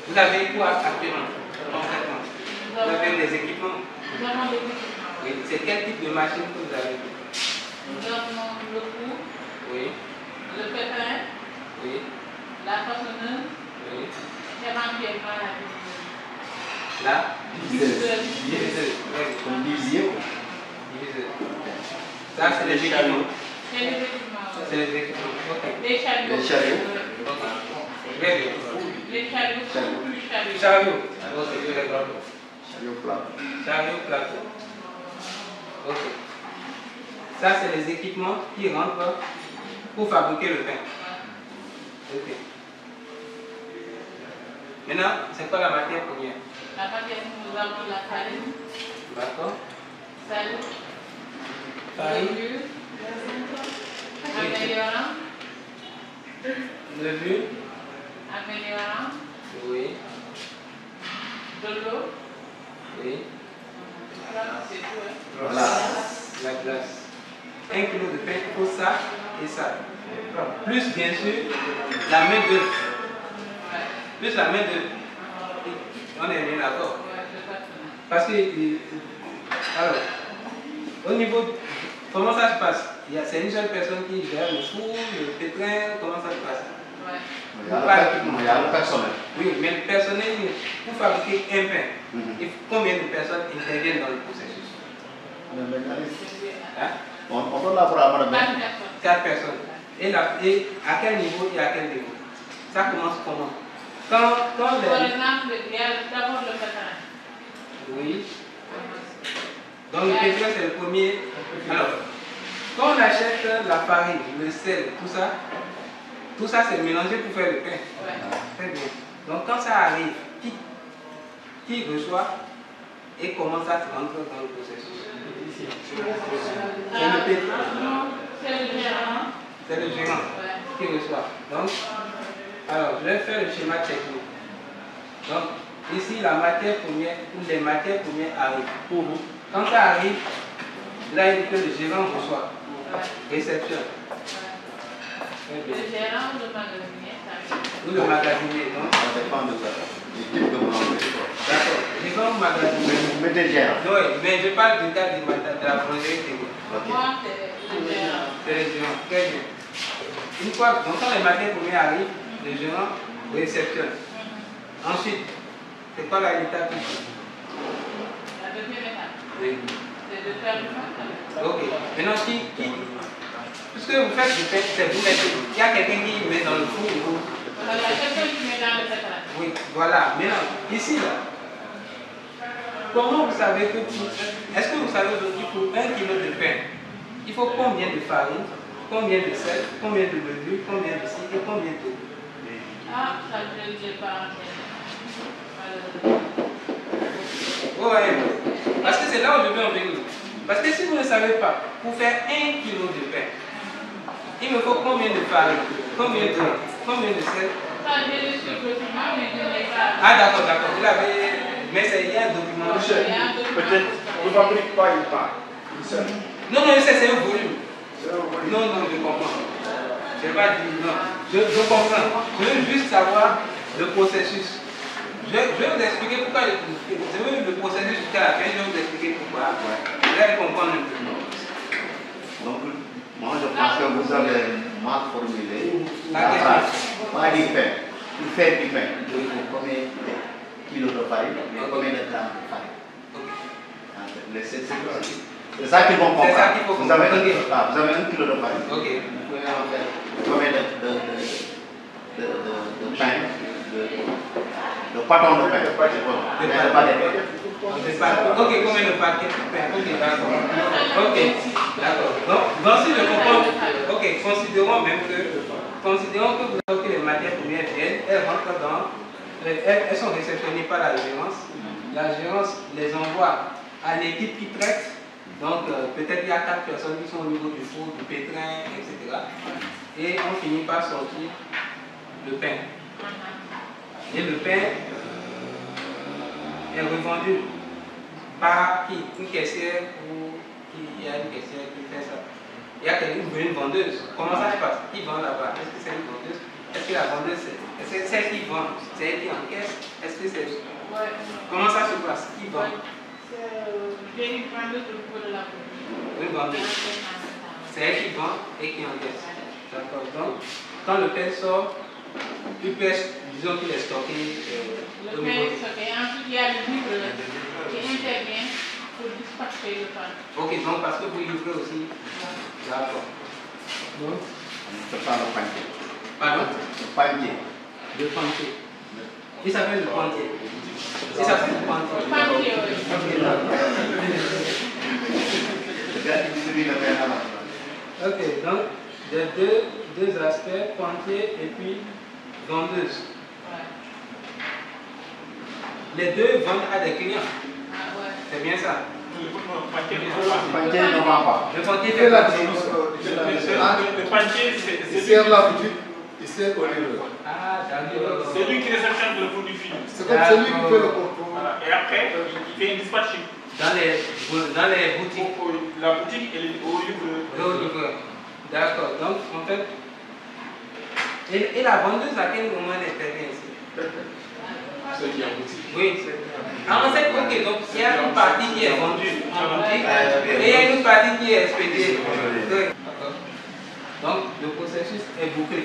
B: Vous avez quoi actuellement? Concrètement? Vous avez des équipements?
C: Nous avons des équipements.
B: Oui. C'est quel type de machine que vous avez?
C: Nous avons le four,
B: Oui.
C: le pépin,
B: Oui.
C: la façonneuse,
B: Oui.
C: éventuellement la diviseuse.
B: Là?
C: Diviseuse.
B: Diviseuse. Oui.
D: Comme divisé quoi.
B: Diviseuse. Ça, c'est les équipements.
C: C'est les équipements.
B: C'est les équipements. Ok.
C: Les chariots.
E: Les chariots.
B: Ok. Très bien.
C: Les chariots.
B: Chariot.
C: Chariots.
B: Ok, je regarde.
E: Chariot plat.
B: Chariot plateau. Ok. Ça, c'est les équipements qui rentrent pour fabriquer le pain. Ok. Maintenant, c'est quoi la matière première?
C: La matière, nous avons la farine,
B: D'accord.
C: sel,
B: Farine,
C: levure, améliorant,
B: levure,
C: améliorant,
B: oui,
C: de l'eau.
B: oui,
C: C'est tout. Hein.
E: Voilà.
B: la glace. 1 kg de pain, il faut ça et ça. Plus, bien sûr, la main d'œuvre. Plus la main d'œuvre. On est bien d'accord. Parce que, alors, au niveau, comment ça se passe? C'est une seule personne qui gère le four, le pétrin, comment ça se passe?
E: Il y a le personnel.
B: Oui, mais le personnel, pour fabriquer un pain, combien de personnes interviennent dans le processus? Hein?
E: On donne la parole à madame.
B: 4 personnes. Et à quel niveau et à quel niveau? Ça commence comment? Quand
C: Par exemple, il y a d'abord le pétrin.
B: Oui. Donc le pétrin, c'est le premier. Alors, quand on achète la farine, le sel, tout ça c'est mélangé pour faire le pain. Très bien. Donc quand ça arrive, qui reçoit et comment ça se rentre dans le processus? C'est le pétrin.
C: C'est le gérant.
B: C'est le gérant qui reçoit. Donc, alors, je vais faire le schéma technique. Donc, ici, la matière première, ou les matières premières arrivent. Quand ça arrive, là, il dit que le gérant reçoit. Réception.
C: Le gérant ou le magasinier, ça
B: Ou le magasinier. Donc,
E: Ça dépend de ça. Du type de boulangerie.
B: d'accord. Gérant ou magasinier.
E: Vous mettez gérant.
B: Oui, mais je parle du cas de la boulangerie technique.
C: Moi, c'est le gérant.
B: C'est le gérant. Très bien. Une fois, donc quand les matières premières arrivent, le gérant réceptionne. Ensuite, c'est quoi l'étape ici?
C: La deuxième étape,
B: Oui.
C: c'est de faire le pain.
B: Ok. Maintenant, puisque vous faites du pain, c'est vous mettez. Il y a quelqu'un qui met dans le four.
C: Voilà, il y a quelqu'un qui met dans le pétrin.
B: Oui, voilà. Maintenant, ici, là, comment vous savez que est-ce que vous savez aujourd'hui pour 1 kg de pain, il faut combien de farine, combien de sel, combien de levure, combien de ci et combien d'eau?
C: Ah, ça je ne sais pas.
B: Ouais, parce que c'est là où je veux en venir. Parce que si vous ne savez pas, pour faire 1 kg de pain, il me faut combien de farine, combien d'eau, combien de sel?
C: Ça, j'ai le document, mais je n'ai pas.
B: Ah d'accord, vous l'avez, mais il y a un document.
F: Peut-être on ne fabrique pas une part.
B: Non, c'est un volume. Non, je comprends. Je ne vais pas dire non. Je comprends. Je veux juste savoir le processus. Je vais vous expliquer pourquoi je veux le processus jusqu'à la fin, je vais vous expliquer pourquoi. Vous allez comprendre un peu.
E: Donc, moi je pense que vous avez mal formulé
B: La
E: la
B: question.
E: phrase. Pas du pain. Il fait du pain. Il faut combien de kilos de farine et combien de grammes de farine. C'est ça qu'ils vont comprendre.
B: C'est ça qu'il faut
E: Vous avez
B: comprendre.
E: vous avez 1 kilo de farine.
B: Ok.
E: Vous pouvez en faire combien de pain, de pâton de pain.
B: Ok, combien de paquets de pain? Ok, d'accord. Ok, d'accord. Donc si je comprends, ok, considérons que vous avez que les matières premières viennent, elles rentrent dans, elles sont réceptionnées par la gérance. La gérance les envoie à l'équipe qui traite. Donc peut-être il y a 4 personnes qui sont au niveau du four, du pétrin, etc. Et on finit par sortir le pain. Et le pain est revendu par qui? Une caissière ou il y a une caissière qui fait ça. Il y a une vendeuse. Comment ça se passe? Qui vend là-bas? Est-ce que c'est une vendeuse? Est-ce que la vendeuse, c'est celle qui vend? C'est elle qui encaisse? Est-ce que c'est...
C: Ouais.
B: Comment ça se passe? Qui vend?
C: J'ai une vendeuse pour la
B: Une vendeuse. C'est elle qui vend et qui encaisse. D'accord. Donc, quand le pain sort, disons qu'il est stocké
C: Le pain est stocké. Ensuite, il y a le livre qui intervient faut dispatcher le pain.
B: Ok, donc parce que vous livrez aussi. D'accord. Donc,
E: je prends le panier.
B: pardon?
E: Le panier.
B: Le pointier. Il s'appelle le pointier. Il s'appelle le pointier.
C: Le panier, oui.
B: Ok, d'accord. Ok, donc, il y a deux aspects, pointier et puis vendeuse.
C: Ouais.
B: Les deux vendent à des clients.
C: Ah ouais.
B: C'est bien ça.
E: Le panier ne vend pas.
B: Le pointier fait la distribution.
F: Le panier, c'est
G: Il sert la boutique, il sert au livreur.
B: Ah, d'accord.
F: c'est lui qui réceptionne le produit fini.
G: C'est comme celui qui fait le contrôle.
F: Voilà. Et après, il fait une dispatching.
B: Dans les boutiques.
F: La boutique et au livreur.
B: D'accord. Donc, en fait, et la vendeuse, à quel moment elle intervient ici?
D: C'est qui en boutique.
B: Oui. En fait, ok, donc il y a une partie qui est vendue en boutique et il y a une partie qui est expédiée. Donc, le processus est bouclé.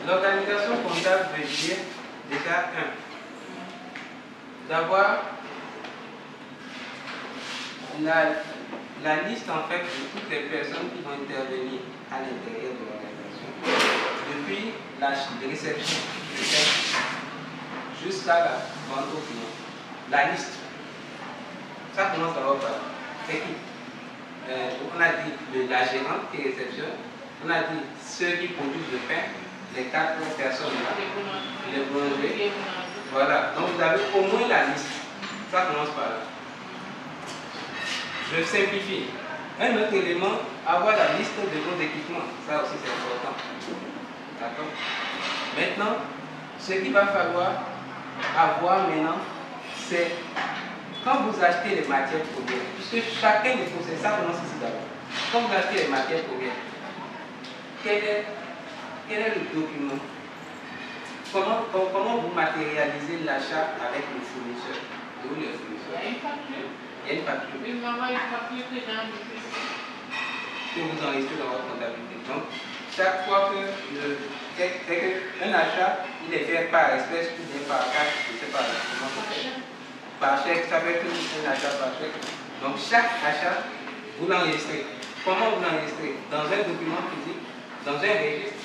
B: L'organisation comptable veut dire déjà d'avoir la liste en fait de toutes les personnes qui vont intervenir à l'intérieur de l'organisation, depuis la réception jusqu'à la vente au client. La liste, ça commence d'abord par l'équipe. On a dit la gérante qui réceptionne, on a dit ceux qui produisent le pain, les 4 personnes là, les boulangers. Voilà, donc vous avez au moins la liste. Ça commence par là. Je simplifie. Un autre élément, avoir la liste de vos équipements. Ça aussi c'est important. D'accord? Maintenant, ce qu'il va falloir avoir maintenant, c'est quand vous achetez les matières premières, puisque chacun des procès, ça commence ici d'abord. Quand vous achetez les matières premières, quel est le document? Comment vous matérialisez l'achat avec le fournisseur? De où le fournisseur?
C: Il y a une facture.
B: Il y a une facture.
C: Il m'envoie une facture que j'ai enregistrée.
B: Que vous enregistrez dans votre comptabilité. Donc, chaque fois qu'un achat, il est fait par espèce ou bien par carte, je ne sais pas comment ça fait. Par chèque, ça fait un achat par chèque. Donc, chaque achat, vous l'enregistrez. Comment vous l'enregistrez? Dans un document physique, dans un registre,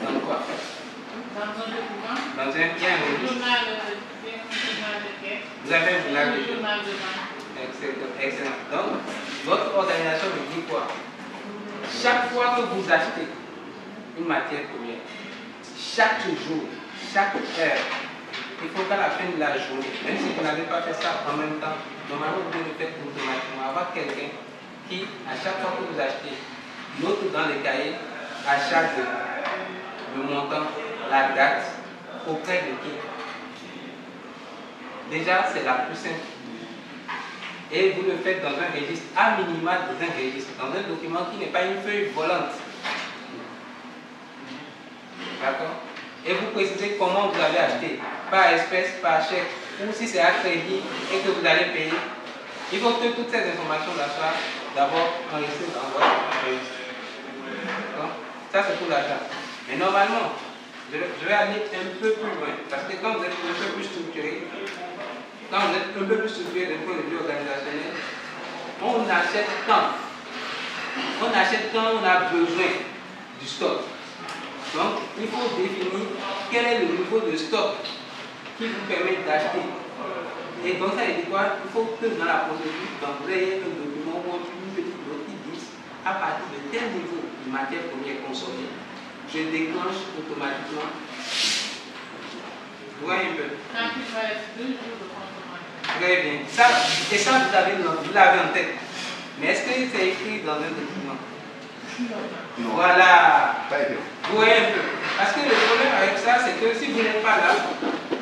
B: dans quoi?
C: Dans un document.
B: Dans un registre.
C: Journal de caisse.
B: Vous avez un journal de
C: journal de banque.
B: Excellent. Donc, votre organisation me dit quoi? Chaque fois que vous achetez une matière première, chaque jour, chaque heure, il faut qu'à la fin de la journée, même si vous n'avez pas fait ça en même temps, normalement vous devez le faire automatiquement, avoir quelqu'un qui, à chaque fois que vous achetez, note dans le cahier, achat le montant, la date, auprès de qui? Déjà, c'est la plus simple. Et vous le faites dans un registre, à minima dans un registre, dans un document qui n'est pas une feuille volante. D'accord? Et vous précisez comment vous avez acheté, par espèce, par chèque, ou si c'est à crédit et que vous allez payer. Il faut que toutes ces informations-là soient d'abord enregistrées dans votre registre. Ça, c'est pour l'achat. Mais normalement, je vais aller un peu plus loin. Parce que quand vous êtes un peu plus structuré, d'un point de vue organisationnel, on achète quand on a besoin du stock. Donc, il faut définir quel est le niveau de stock qui vous permet d'acheter. Et donc, ça veut dire quoi? Il faut que dans la procédure, vous ayez un document ou une petite note qui dit à partir de tel niveau de matière première consommée, je déclenche automatiquement. Vous voyez un peu?
C: Quand il va être 2 jours de consommation.
B: Très bien. Ça, et ça, vous l'avez en tête. Mais est-ce que c'est écrit dans un document?
E: Non.
B: Voilà.
E: Pas écrit.
B: Vous voyez un peu. Parce que le problème avec ça, c'est que si vous n'êtes pas là,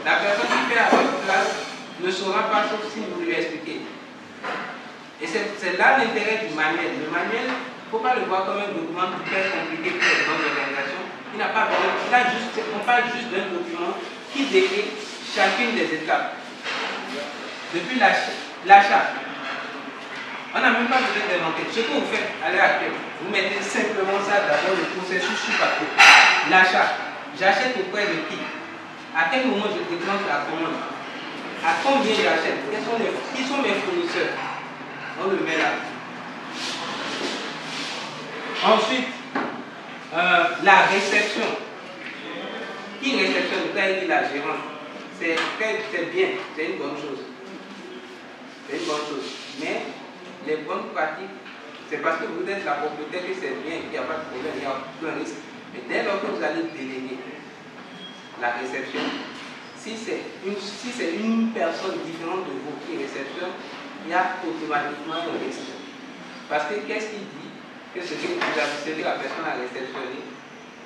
B: la personne qui fait à votre place ne saura pas sauf si vous lui expliquez. Et c'est là l'intérêt du manuel. Le manuel, il ne faut pas le voir comme un document très compliqué pour les grandes organisations. Il n'a pas besoin. On parle juste d'un document qui décrit chacune des étapes. Depuis l'achat. On n'a même pas besoin d'inventer. Ce que vous faites à l'heure actuelle, vous mettez simplement ça d'abord le processus sur papier. L'achat. J'achète auprès de qui? À quel moment je déclenche la commande? À combien j'achète? Qui sont mes fournisseurs? On le met là. Ensuite, la réception. Qui réceptionne? Vous avez dit la gérante. C'est bien, c'est une bonne chose. C'est une bonne chose. Mais les bonnes pratiques, c'est parce que vous êtes la propriétaire que c'est bien, qu'il n'y a pas de problème, il n'y a aucun risque. Mais dès lors que vous allez déléguer la réception, si c'est une personne différente de vous qui réceptionne, il y a automatiquement un risque. Parce que qu'est-ce qu'il dit? Que ce que la personne a réceptionné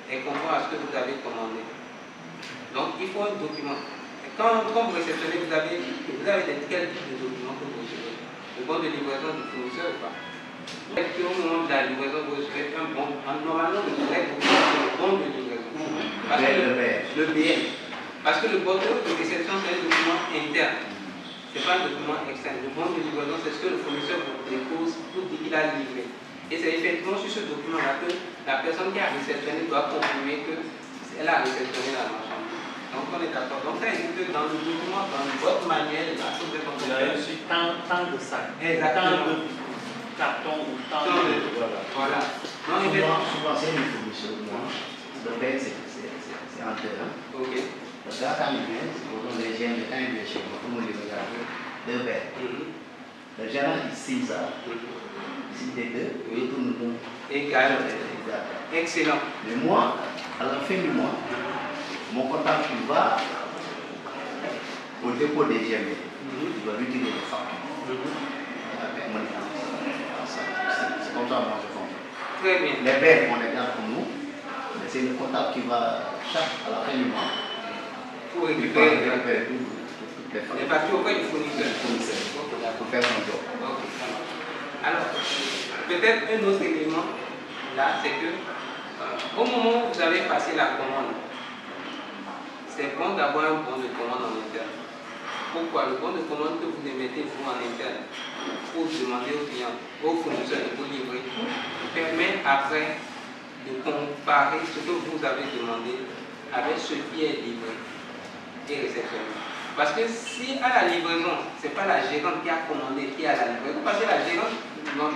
B: est conforme à ce que vous avez commandé. Donc il faut un document. Et quand vous réceptionnez, vous avez quel type de document que vous recevez? Le bon de livraison du fournisseur ou pas? Au moment de la livraison, vous recevez un bon. Normalement, le vrai document, c'est le bon de livraison. Parce que le BN. Parce que le bon de réception, c'est un document interne. Ce n'est pas un document externe. Le bon de livraison, c'est ce que le fournisseur vous dépose pour dire qu'il a livré. Et c'est effectivement sur ce document-là que la personne qui a réceptionné doit confirmer qu'elle a réceptionné la marchandise. Donc on est d'accord. Donc ça veut dire que dans le document, dans votre manuel, là, vous êtes en train de
F: reçu tant de sacs,
B: exactement.
F: Tant de cartons ou tant de...
B: Voilà.
E: Souvent, c'est une information. Le fait, c'est en terrain.
B: Ok.
E: Parce que quand il vient, quand les gens viennent chez moi, tout le monde regarde deux verres. Le gérant, il signe ça. Il signe les deux, et tout le monde.
B: Égal. Excellent.
E: Mais moi, à la fin du mois, mon comptable qui va au dépôt des GME, il va lui dire les factures. Avec mon état. C'est comme ça que moi je fonctionne.
B: Très bien.
E: Les verres, on les garde pour nous, mais c'est le comptable qui va, à la fin du mois,
B: pour récupérer
E: les
B: factures auprès du fournisseur.
E: Pour faire son job.
B: Ok. Alors, peut-être un autre élément, là, c'est que au moment où vous avez passé la commande, c'est bon d'avoir un bon de commande en interne. Pourquoi? Le bon de commande que vous émettez vous en interne pour demander aux clients, aux fournisseurs de vous livrer, permet après de comparer ce que vous avez demandé avec ce qui est livré et réceptionné. Parce que si à la livraison, ce n'est pas la gérante qui a commandé qui a la livraison, parce que la gérante, non,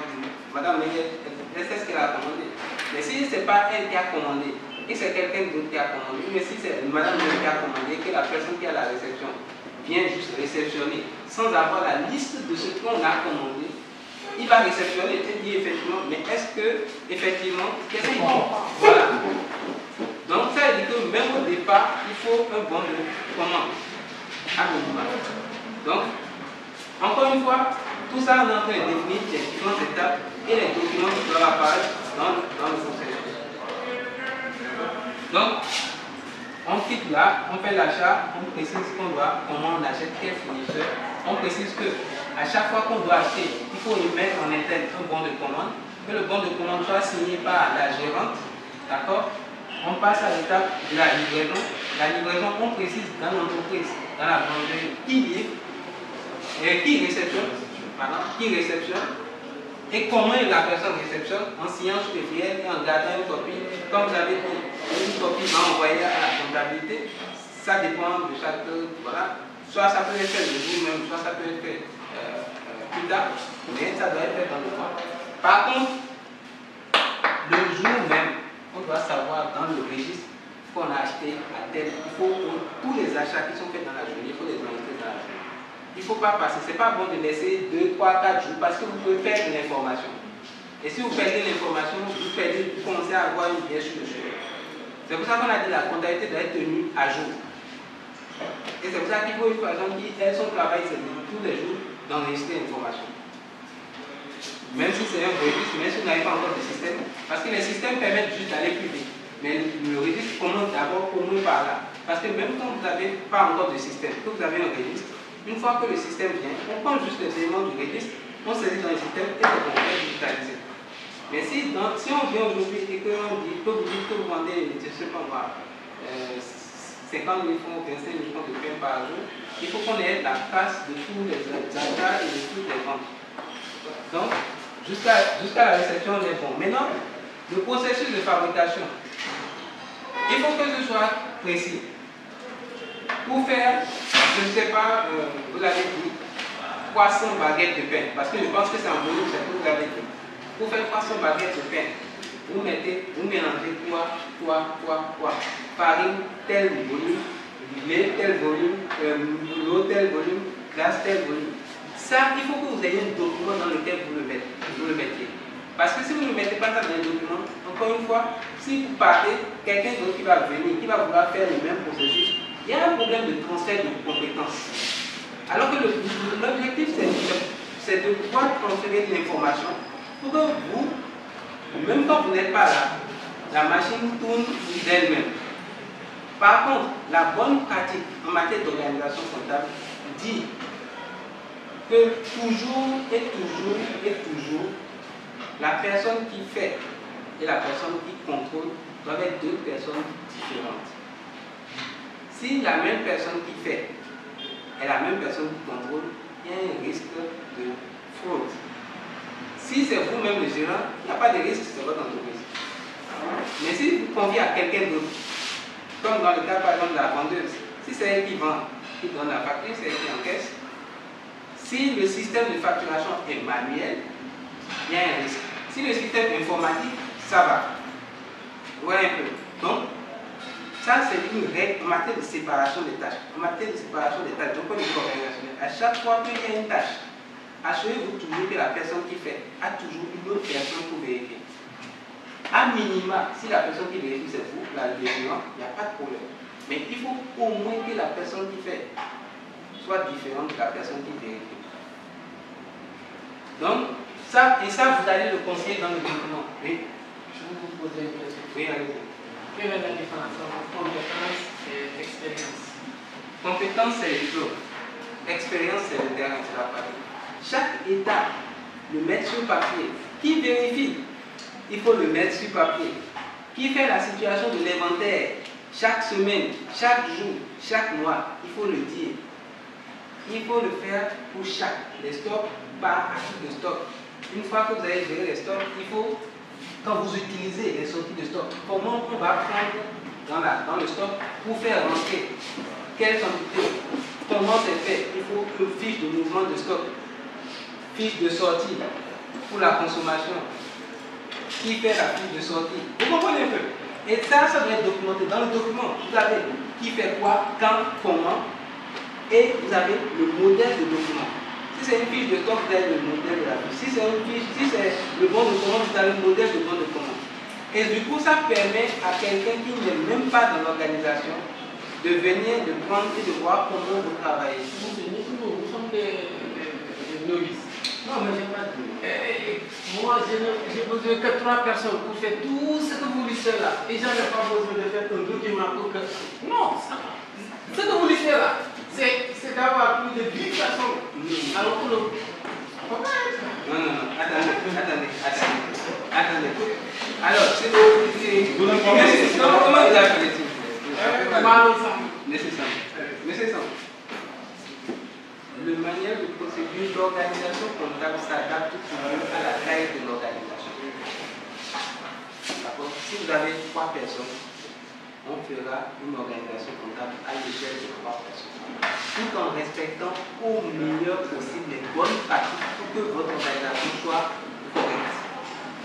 B: madame, elle sait ce qu'elle a commandé. Mais si ce n'est pas elle qui a commandé, et c'est quelqu'un d'autre qui a commandé, mais si c'est madame qui a commandé, que la personne qui a la réception vient juste réceptionner sans avoir la liste de ce qu'on a commandé, il va réceptionner et dire effectivement, mais est-ce que, effectivement, qu'est-ce qu'il dit? Voilà. Donc ça veut dire que même au départ, il faut un bon de commande. Donc, encore une fois, tout ça on est en train de définir les différentes étapes et les documents qui doivent apparaître dans le processus. Donc, on quitte là, on fait l'achat, on précise qu'on doit, comment on achète, quel fournisseur. On précise que à chaque fois qu'on doit acheter, il faut y mettre en interne un bon de commande, que le bon de commande soit signé par la gérante, d'accord? On passe à l'étape de la livraison. La livraison, on précise dans l'entreprise, dans la boulangerie, qui livre, qui réceptionne, Et comment la personne réceptionne? En signant sur le fiel et en gardant une copie. Comme vous avez dit, une copie va envoyer à la comptabilité. Ça dépend de chaque. Voilà. Soit ça peut être fait le jour même, soit ça peut être fait plus tard. Mais ça doit être fait dans le mois. Par contre, le jour même, on doit savoir dans le registre qu'on a acheté à tel. Il faut tous les achats qui sont faits dans la journée, il faut les enregistrer dans la journée. Il ne faut pas passer, ce n'est pas bon de laisser 2, 3, 4 jours parce que vous pouvez perdre l'information. Et si vous perdez l'information, vous commencez à avoir une pièce sur le sujet. C'est pour ça qu'on a dit que la comptabilité doit être tenue à jour. Et c'est pour ça qu'il faut une personne qui fait son travail, c'est tous les jours d'enregistrer l'information. Même si c'est un registre, même si vous n'avez pas encore de système, parce que les systèmes permettent juste d'aller plus vite. Mais le registre commence d'abord au moins par là. Parce que même quand vous n'avez pas encore de système, que vous avez un registre, une fois que le système vient, on prend juste les éléments du registre, on saisit dans le système et on peut digitaliser. Mais si on vient aujourd'hui et que vous dites que vous vendez, je ne sais pas moi, 50 000 francs, 25 000 francs de pain par jour, il faut qu'on ait la trace de tous les achats et de toutes les ventes. Donc, jusqu'à la réception, on est bon. Maintenant, le processus de fabrication, il faut que ce soit précis. Pour faire, je ne sais pas, vous l'avez dit, 300 baguettes de pain, parce que je pense que c'est en volume, c'est ce que vous avez dit. Pour faire 300 baguettes de pain, vous mélangez quoi. Farine, tel volume, lait, tel volume, l'eau, tel volume, glace, tel volume. Ça, il faut que vous ayez un document dans lequel vous le mettiez. Parce que si vous ne mettez pas ça dans le document, encore une fois, si vous partez, quelqu'un d'autre qui va venir, qui va vouloir faire le même processus, il y a un problème de transfert de compétences. Alors que l'objectif, c'est de pouvoir transférer de l'information pour que vous, même quand vous n'êtes pas là, la machine tourne d'elle-même. Par contre, la bonne pratique en matière d'organisation comptable dit que toujours, la personne qui fait et la personne qui contrôle doivent être deux personnes différentes. Si la même personne qui fait et la même personne qui contrôle, il y a un risque de fraude. Si c'est vous-même le gérant, il n'y a pas de risque, c'est votre entreprise. Mais si vous confiez à quelqu'un d'autre, comme dans le cas par exemple de la vendeuse, si c'est elle qui vend, qui donne la facture, c'est elle qui encaisse. Si le système de facturation est manuel, il y a un risque. Si le système est informatique, ça va. Vous voyez un peu. Donc, ça c'est une règle en matière de séparation des tâches. En matière de séparation des tâches, donc au niveau organisationnel, à chaque fois qu'il y a une tâche, assurez-vous toujours que la personne qui fait a toujours une autre personne pour vérifier. À minima, si la personne qui vérifie c'est vous, la gérant, il n'y a pas de problème. Mais il faut au moins que la personne qui fait soit différente de la personne qui vérifie. Donc, ça, et ça, vous allez le conseiller dans le document. Oui.
C: Je vais vous poser une question.
B: Oui, allez-y.
C: Quelle est la différence entre compétence et expérience?
B: Compétence, c'est le diplôme. Expérience, c'est le terrain, c'est la pratique. Chaque étape, le mettre sur papier. Qui vérifie? Il faut le mettre sur papier. Qui fait la situation de l'inventaire? Chaque semaine, chaque jour, chaque mois, il faut le dire. Il faut le faire pour chaque. Les stocks par article de stock. Une fois que vous avez géré les stocks, il faut, quand vous utilisez les sorties de stock, comment on va prendre dans le stock pour faire rentrer quelle quantité, comment c'est fait. Il faut une fiche de mouvement de stock, fiche de sortie pour la consommation. Qui fait la fiche de sortie? Vous comprenez un peu? Et ça doit être documenté. Dans le document, vous avez qui fait quoi, quand, comment, et vous avez le modèle de document. Si c'est une fiche de stock, vous avez le modèle de la fiche. Si c'est une fiche, si c'est le bon de commande, vous avez le modèle de bon de commande. Et du coup, ça permet à quelqu'un qui n'est même pas dans l'organisation de venir, de prendre et de voir comment vous travaillez.
C: Nous sommes des novices.
B: Non, mais je n'ai pas dit.
C: Moi, j'ai besoin que 3 personnes pour faire tout ce que vous listez là. Et je n'ai pas besoin de faire un document pour que... Non, ça va. Ce que vous listez là, c'est d'avoir plus de 10 personnes. Alors que non.
B: Non, attendez. Alors, c'est comment vous appelez ça? Monsieur Sam. Le manuel de procédure l'organisation comptable s'adapte toujours à la taille de l'organisation. D'accord? Si vous avez 3 personnes, on fera une organisation comptable à l'échelle de 3 personnes, tout en respectant au meilleur possible les bonnes pratiques pour que votre organisation soit correcte.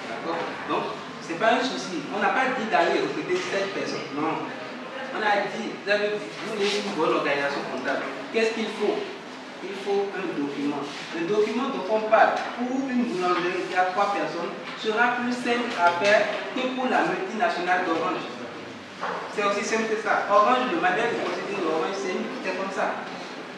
B: D'accord? Donc, ce n'est pas un souci. On n'a pas dit d'aller recruter 7 personnes. Non. On a dit, vous voulez une bonne organisation comptable. Qu'est-ce qu'il faut? Il faut un document. Le document dont on parle pour une boulangerie qui a 3 personnes sera plus simple à faire que pour la multinationale d'Orange. C'est aussi simple que ça. Orange, le manuel de procédure d'Orange, c'est comme ça.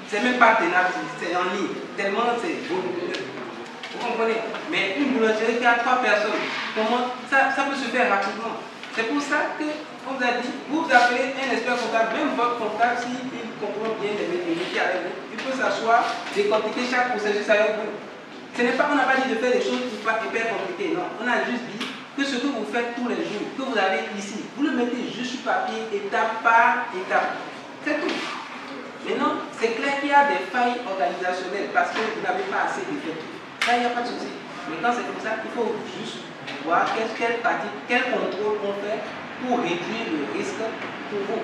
B: C'est même pas tenable, c'est en ligne. Tellement c'est beau. Vous comprenez? Mais une boulangerie qui a 3 personnes, comment ça peut se faire rapidement. C'est pour ça que on vous a dit, vous appelez un expert comptable, même votre comptable, s'il comprend bien les métiers avec vous, il peut s'asseoir, décortiquer chaque processus avec vous. Ce n'est pas, on n'a pas dit de faire des choses hyper compliquées, non. On a juste dit que ce que vous faites tous les jours, que vous avez ici, vous le mettez juste sur papier, étape par étape. C'est tout. Maintenant, c'est clair qu'il y a des failles organisationnelles parce que vous n'avez pas assez d'effectifs. Ça, il n'y a pas de souci. Mais quand c'est comme ça, il faut juste voir quelle pratique, quel contrôle on fait pour réduire le risque pour vous.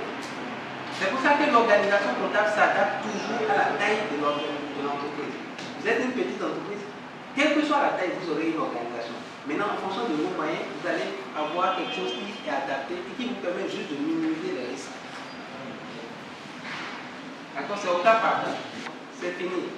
B: C'est pour ça que l'organisation comptable s'adapte toujours à la taille de l'entreprise. Vous êtes une petite entreprise, quelle que soit la taille, vous aurez une organisation. Maintenant, en fonction de vos moyens, vous allez avoir quelque chose qui est adapté et qui vous permet juste de minimiser les risques. D'accord, c'est au cas par cas. C'est fini.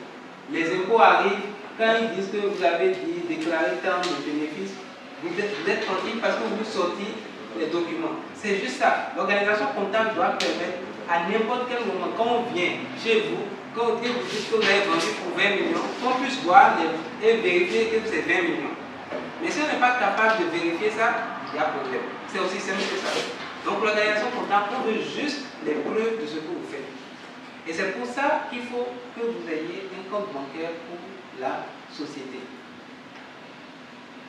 B: Les impôts arrivent, quand ils disent que vous avez déclaré tant de bénéfices, vous êtes tranquille parce que vous sortez les documents. C'est juste ça. L'organisation comptable doit permettre à n'importe quel moment, quand on vient chez vous, quand vous dites que vous avez vendu pour 20 millions, qu'on puisse voir et vérifier que c'est 20 millions. Mais si on n'est pas capable de vérifier ça, il y a problème. C'est aussi simple que ça. Donc l'organisation comptable, on veut juste les preuves de ce que vous faites. Et c'est pour ça qu'il faut que vous ayez un compte bancaire pour la société.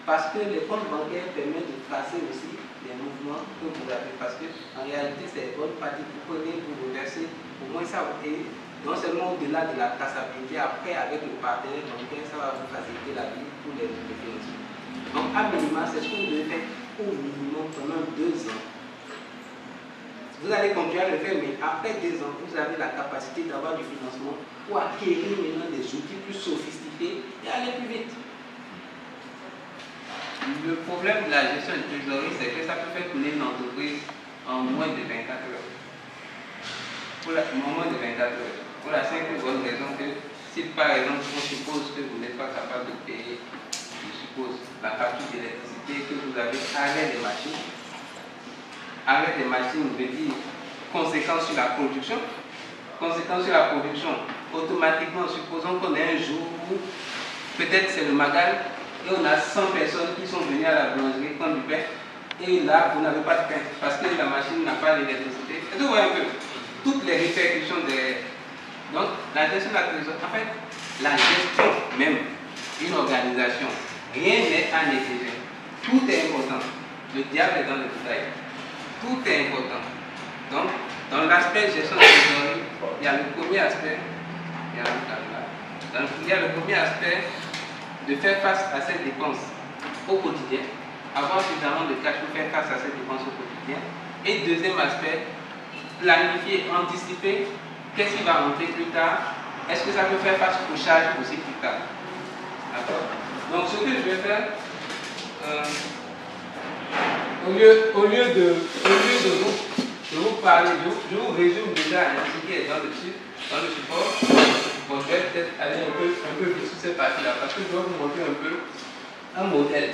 B: Parce que les comptes bancaires permettent de tracer aussi les mouvements que vous avez. Parce que en réalité, c'est bonne pratique. Vous prenez, vous reversez, au moins ça vous aide. Non seulement au-delà de la traçabilité, après avec le partenaire bancaire, ça va vous faciliter la vie pour les financements. Donc à minima, c'est ce que vous devez faire au minimum pendant 2 ans. Vous allez continuer à le faire, mais après 2 ans, vous avez la capacité d'avoir du financement pour acquérir maintenant des outils plus sophistiqués et aller plus vite. Le problème de la gestion de trésorerie, c'est que ça peut faire tourner une entreprise en moins de 24 heures. En moins de 24 heures. Pour la simple bonne raison que si par exemple on suppose que vous n'êtes pas capable de payer, je suppose, la facture d'électricité, que vous avez arrêt des machines. Arrêt des machines veut dire conséquence sur la production. Conséquence sur la production, automatiquement, supposons qu'on ait un jour où peut-être c'est le magal, et on a 100 personnes qui sont venues à la boulangerie prendre du pain, et là, vous n'avez pas de pain, parce que la machine n'a pas d'électricité. Et vous voyez un peu, toutes les répercussions des... Donc, la gestion de la trésorerie, en fait, la gestion même d'une organisation, rien n'est à négliger. Tout est important. Le diable est dans le détail. Tout est important. Donc, dans l'aspect gestion de la trésorerie, il y a le premier aspect, il y a le premier aspect de faire face à cette dépense au quotidien, avoir suffisamment de cash pour faire face à cette dépense au quotidien. Et deuxième aspect, planifier, anticiper, qu'est-ce qui va rentrer plus tard, est-ce que ça peut faire face aux charges aussi plus tard. D'accord. Donc ce que je vais faire, au lieu de vous parler, je vous résume déjà ce qui est dans le support. Bon, je vais peut-être aller un peu vite sur cette partie-là parce que je vais vous montrer un peu un modèle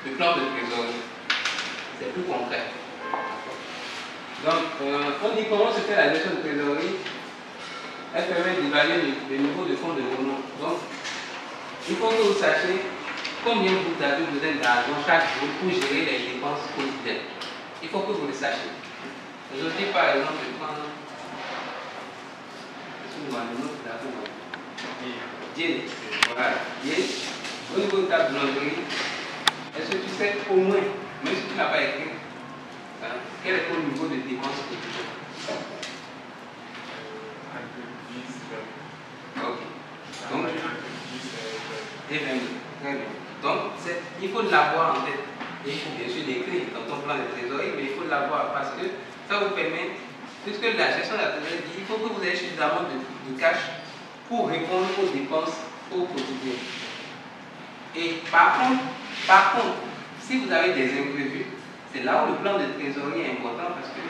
B: de plan de trésorerie. C'est plus concret. Donc, on dit comment se fait la gestion de trésorerie. Elle permet d'évaluer le niveau de fonds de roulement. Donc, il faut que vous sachiez combien vous avez besoin d'argent chaque jour pour gérer les dépenses quotidiennes. Il faut que vous le sachiez. Aujourd'hui, par exemple, je prends. Dieu, voilà, Dieu, au niveau de ta boulangerie, est-ce que tu sais au moins, même si tu n'as pas écrit, quel est ton niveau de dépenses quotidiennes? Ok. Donc, et 22. Très bien. Donc, il faut l'avoir en tête. Et il faut bien sûr l'écrire dans ton plan de trésorerie, mais il faut l'avoir parce que ça vous permet, puisque la gestion de la trésorerie dit, il faut que vous ayez suffisamment de cash pour répondre aux dépenses au quotidien. Et par contre, si vous avez des imprévus, c'est là où le plan de trésorerie est important parce que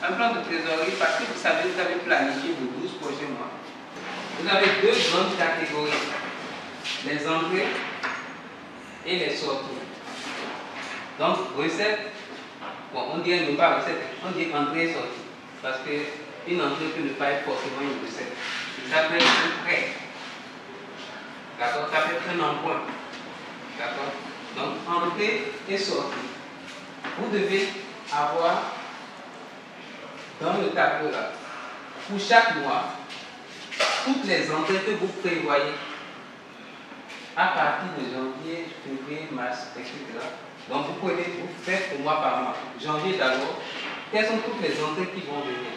B: un plan de trésorerie, parce que vous savez, vous avez planifié vos 12 prochains mois. Vous avez deux grandes catégories, les entrées et les sorties. Donc, recette, bon, on dirait même pas recette, on dit entrée et sortie. Parce qu'une entrée peut ne pas être forcément une recette. Ça peut être un prêt. D'accord? Ça peut être un emprunt. D'accord? Donc, entrée et sortie. Vous devez avoir dans le tableau là, pour chaque mois, toutes les entrées que vous prévoyez à partir de janvier, février, mars, etc. Donc vous faites au mois par mois. Janvier d'abord, quelles sont toutes les entrées qui vont venir?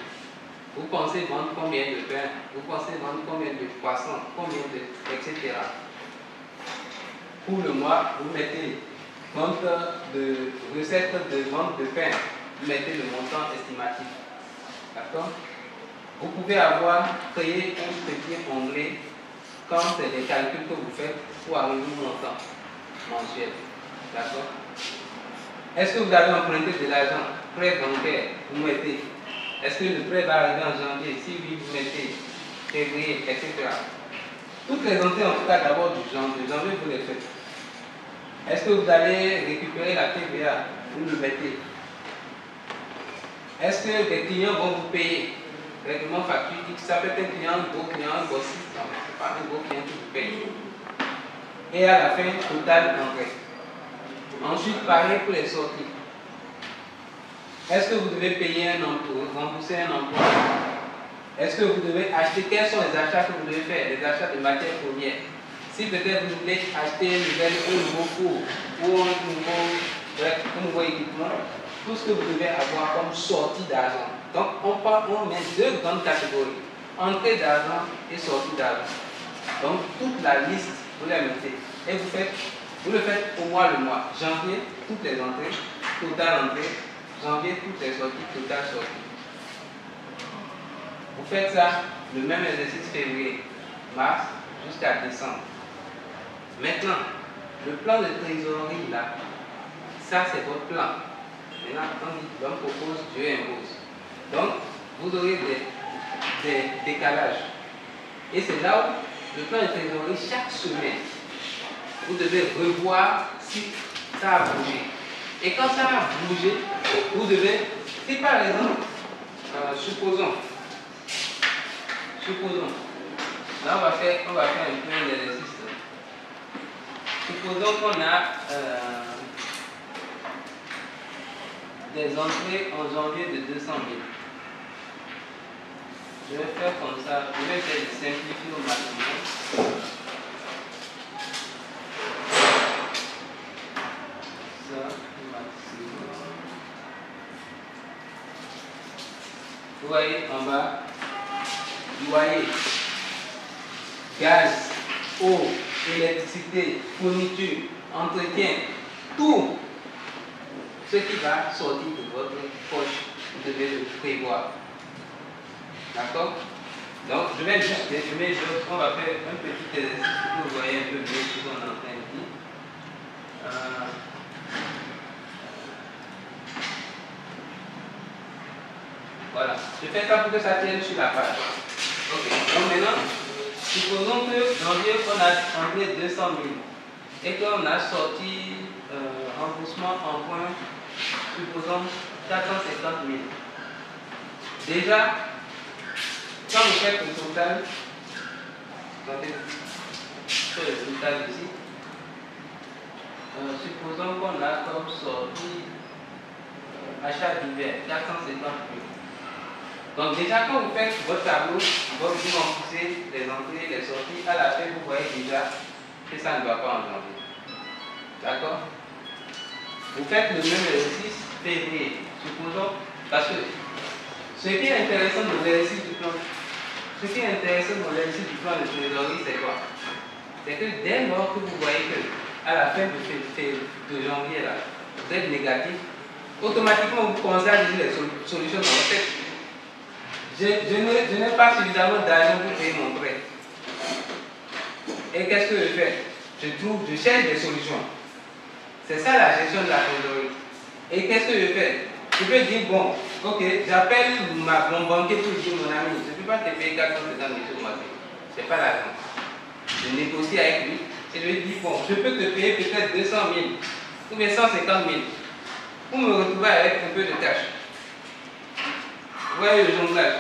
B: Vous pensez vendre combien de pain? Vous pensez vendre combien de poissons? Combien de... etc. Pour le mois, vous mettez compte de recette de vente de pain. Vous mettez le montant estimatif. D'accord? Vous pouvez avoir créé un petit onglet quand c'est les calculs que vous faites pour arriver au montant mensuel. D'accord? Est-ce que vous avez emprunté de l'argent? Prêt bancaire, vous mettez. Est-ce que le prêt va arriver en janvier? Si oui, vous mettez février, etc. Toutes les entrées, en tout cas d'abord du janvier, vous les faites. Est-ce que vous allez récupérer la TVA? Vous le mettez. Est-ce que les clients vont vous payer? Règlement facture, ça peut être un client, un gros client, un gros site, ce n'est pas un gros client qui vous paye. Et à la fin, total d'entrée. Ensuite, pareil pour les sorties. Est-ce que vous devez payer un emploi, rembourser un emploi? Est-ce que vous devez acheter? Quels sont les achats que vous devez faire? Les achats de matières premières. Si peut-être vous voulez acheter un nouveau four ou un nouveau équipement, tout ce que vous devez avoir comme sortie d'argent. Donc, on met deux grandes catégories, entrée d'argent et sortie d'argent. Donc, toute la liste, vous la mettez. Et vous le faites au mois le mois. Janvier, toutes les entrées, totale entrée. Janvier, toutes les sorties, totale sortie. Vous faites ça, le même exercice février, mars, jusqu'à décembre. Maintenant, le plan de trésorerie, là, ça c'est votre plan. Maintenant, quand l'homme propose, Dieu impose. Donc, vous aurez des décalages. Et c'est là où le plan de trésorerie, chaque semaine, vous devez revoir si ça a bougé. Et quand ça a bougé, vous devez, si par exemple, supposons, là on va faire un peu un exercice. Supposons qu'on a des entrées en janvier de 200 000. Je vais faire comme ça, je vais essayer de simplifier au maximum. Ça, au maximum. Vous voyez en bas, loyer, gaz, eau, électricité, fourniture, entretien, tout ce qui va sortir de votre poche, vous devez le prévoir. D'accord? Donc, je vais juste résumer, on va faire un petit exercice pour que vous voyez un peu mieux ce qu'on est en train de dire. Voilà, je fais ça pour que ça tienne sur la page. Ok, donc maintenant, supposons que janvier, on a entré 200 000 et qu'on a sorti remboursement emprunt, supposons 450 000. Déjà, quand vous faites le total, attendez, sur le total ici, supposons qu'on a comme sorti achat d'hiver 450 000. Donc déjà quand vous faites votre tableau, vous remplissez les entrées, les sorties, à la fin vous voyez déjà que ça ne va pas en janvier. D'accord? Vous faites le même exercice février, supposons, parce que ce qui est intéressant dans l'exercice du plan, de trésorerie, c'est quoi? c'est que dès lors que vous voyez que à la fin de janvier, là, vous êtes négatif, automatiquement vous commencez à dire les solutions dans votre tête. Je n'ai pas suffisamment d'argent pour payer mon prêt. Et qu'est-ce que je fais? Je cherche des solutions. C'est ça la gestion de la trésorerie. Et qu'est-ce que je fais? Je peux dire, bon, ok, j'appelle mon banquier tout le jour, mon ami, je ne peux pas te payer 450 000 ce mois-ci. Ce n'est pas l'argent. Je négocie avec lui et je lui dis, bon, je peux te payer peut-être 200 000 ou bien 150 000 pour me retrouver avec un peu de cash. Vous voyez le jonglage.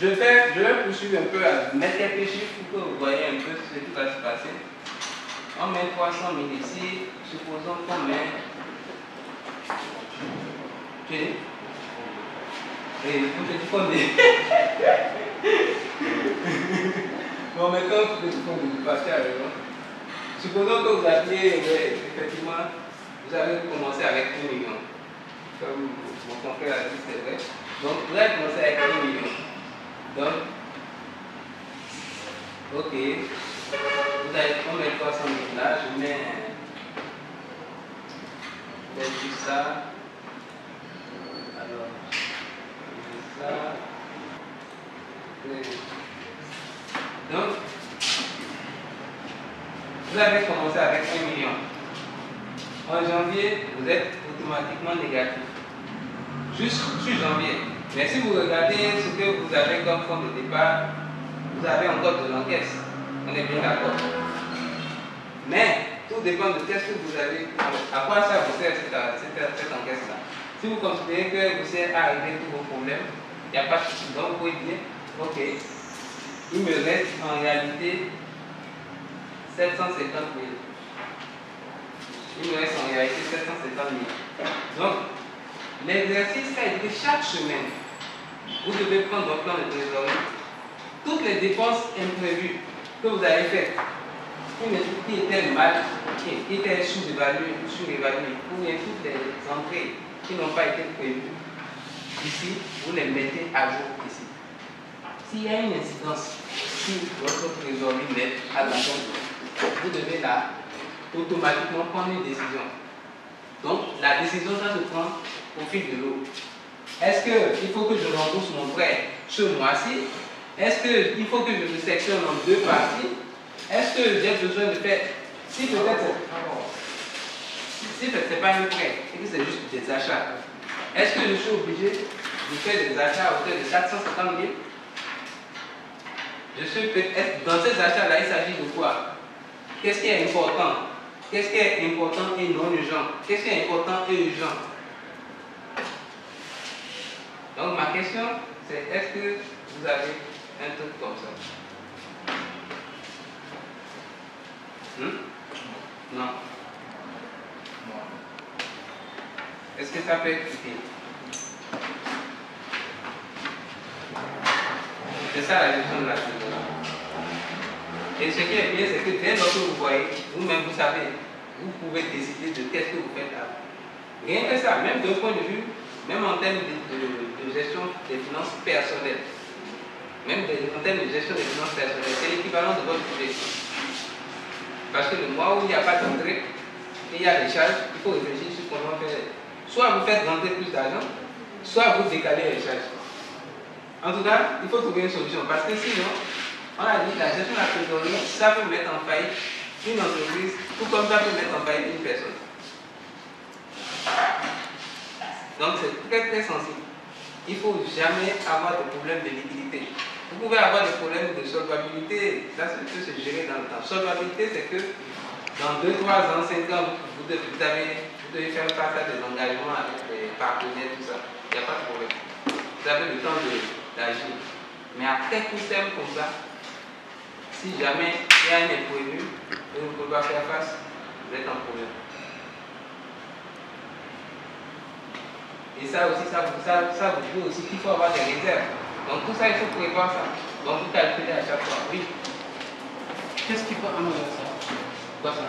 B: Je vais poursuivre un peu à mettre quelques chiffres pour que vous voyez un peu ce qui va se passer. On met 300 000 ici, supposons qu'on met. Tu dis? Et vous te dites combien? Bon, maintenant, vous te dites combien? Vous passez à raison. Supposons que vous aviez, effectivement, vous avez commencé avec 1 million. Comme mon confrère a dit, c'est vrai. Donc, vous avez commencé avec 1 million. Donc, ok. Vous avez combien de 300 000 là? Je mets tout ça. Alors, je mets ça. Donc, vous avez commencé avec 1 million. En janvier, vous êtes automatiquement négatif. Juste sur janvier. Mais si vous regardez ce que vous avez comme fonds de départ, vous avez encore de l'encaisse. On est bien d'accord. Mais tout dépend de qu'est-ce que vous avez. À quoi ça vous sert cette encaisse-là? Si vous considérez que vous êtes à régler tous vos problèmes, il n'y a pas de souci. Donc vous pouvez dire, ok, il me reste en réalité 750 000. Il me reste en réalité 750 000. Donc, l'exercice a été chaque semaine. Vous devez prendre votre plan de trésorerie. Toutes les dépenses imprévues que vous avez faites, qui étaient mal, qui étaient sous-évaluées, ou bien toutes les entrées qui n'ont pas été prévues, ici, vous les mettez à jour ici. S'il y a une incidence sur votre trésorerie nette à la fin, vous devez là automatiquement prendre une décision. Donc, la décision, ça se prend au fil de l'eau. Est-ce qu'il faut que je rembourse mon prêt ce mois-ci? Est-ce qu'il faut que je le sectionne en 2 parties? Est-ce que j'ai besoin de faire... Si peut-être c'est pas un prêt et que c'est juste des achats, est-ce que je suis obligé de faire des achats à hauteur de 450 000? Je suis peut-être... Dans ces achats-là, il s'agit de quoi? Qu'est-ce qui est important? Qu'est-ce qui est important et non urgent? Qu'est-ce qui est important et urgent? Donc ma question, c'est est-ce que vous avez un truc comme ça? Non. Est-ce que ça peut être utile? C'est ça la gestion de la trésorerie. Et ce qui est bien, c'est que dès lors que vous voyez, vous-même vous savez, vous pouvez décider de qu'est-ce que vous faites là. Rien que ça, même d'un point de vue, même en termes de gestion des finances personnelles, même en termes de gestion des finances personnelles, c'est l'équivalent de votre budget. Parce que le mois où il n'y a pas d'entrée et il y a des charges, il faut réfléchir sur comment faire. Soit vous faites rentrer plus d'argent, soit vous décalez les charges. En tout cas, il faut trouver une solution parce que sinon, on a dit la gestion de la trésorerie, ça peut mettre en faillite une entreprise, tout comme ça peut mettre en faillite une personne. Donc c'est très très sensible. Il ne faut jamais avoir de problème de liquidité. Vous pouvez avoir des problèmes de solvabilité, ça peut se gérer dans le temps. Solvabilité, c'est que dans 2, 3 ans, 5 ans, vous devez faire face à des engagements avec des partenaires, tout ça. Il n'y a pas de problème. Vous avez le temps d'agir. Mais à très court terme comme ça, si jamais il y a un imprévu et vous ne pouvez pas faire face, vous êtes en problème. Et ça aussi, ça vous dit aussi qu'il faut avoir des réserves. Donc tout ça, il faut prévoir ça. Donc vous calculez à chaque fois. Oui.
C: Qu'est-ce qu'il faut améliorer ça?
B: Quoi ça?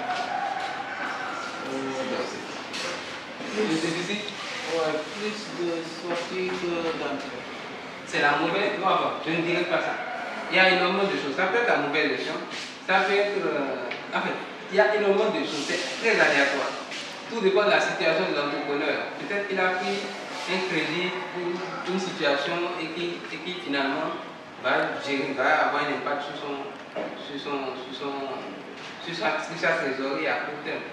B: Le déficit?
C: Ouais, plus de sorties que d'entrées.
B: C'est la mauvaise. Non, je ne dirais pas ça. Il y a énormément de choses. Ça peut être la mauvaise gestion, Ça peut être... en fait, il y a énormément de choses, c'est très aléatoire. Tout dépend de la situation de l'entrepreneur. Peut-être qu'il a pris un crédit pour une situation et qui finalement va avoir un impact sur sa trésorerie à court terme.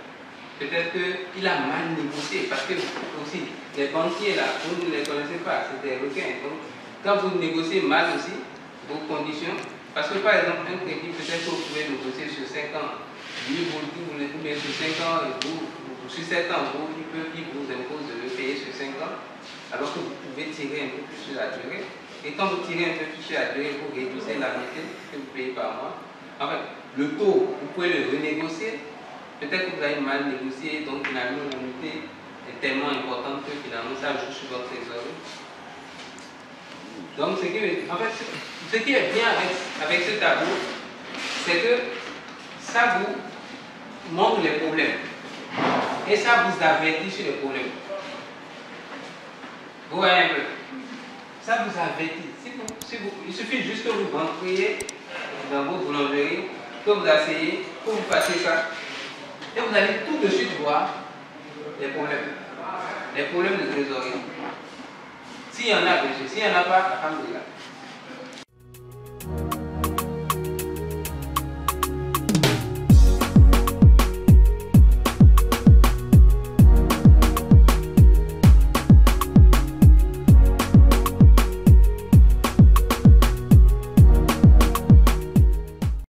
B: Peut-être qu'il a mal négocié, parce que aussi, les banquiers là, vous ne les connaissez pas, c'est des requins. Donc, quand vous négociez mal aussi vos conditions, parce que par exemple, un crédit, peut-être que vous pouvez négocier sur 5 ans, lui vous le dites sur 5 ans, et vous, sur 7 ans, il vous impose de le payer sur 5 ans, alors que vous pouvez tirer un peu plus sur la durée. Et quand vous tirez un peu plus sur la durée, vous réduisez l'annuité que vous payez par mois. En fait, le taux, vous pouvez le renégocier. Peut-être que vous avez mal négocié, donc finalement l'unité est tellement importante que finalement ça joue sur votre trésorerie. Donc ce qui est bien avec ce tableau, c'est que ça vous montre les problèmes et ça vous avertit sur les problèmes. Vous voyez un peu? Ça vous avertit. Il suffit juste que vous rentriez dans votre boulangerie, que vous asseyez, que vous fassiez ça. Et vous allez tout de suite voir les problèmes de trésorerie. S'il y en a, bien sûr. S'il n'y en a pas, alhamdoulilah.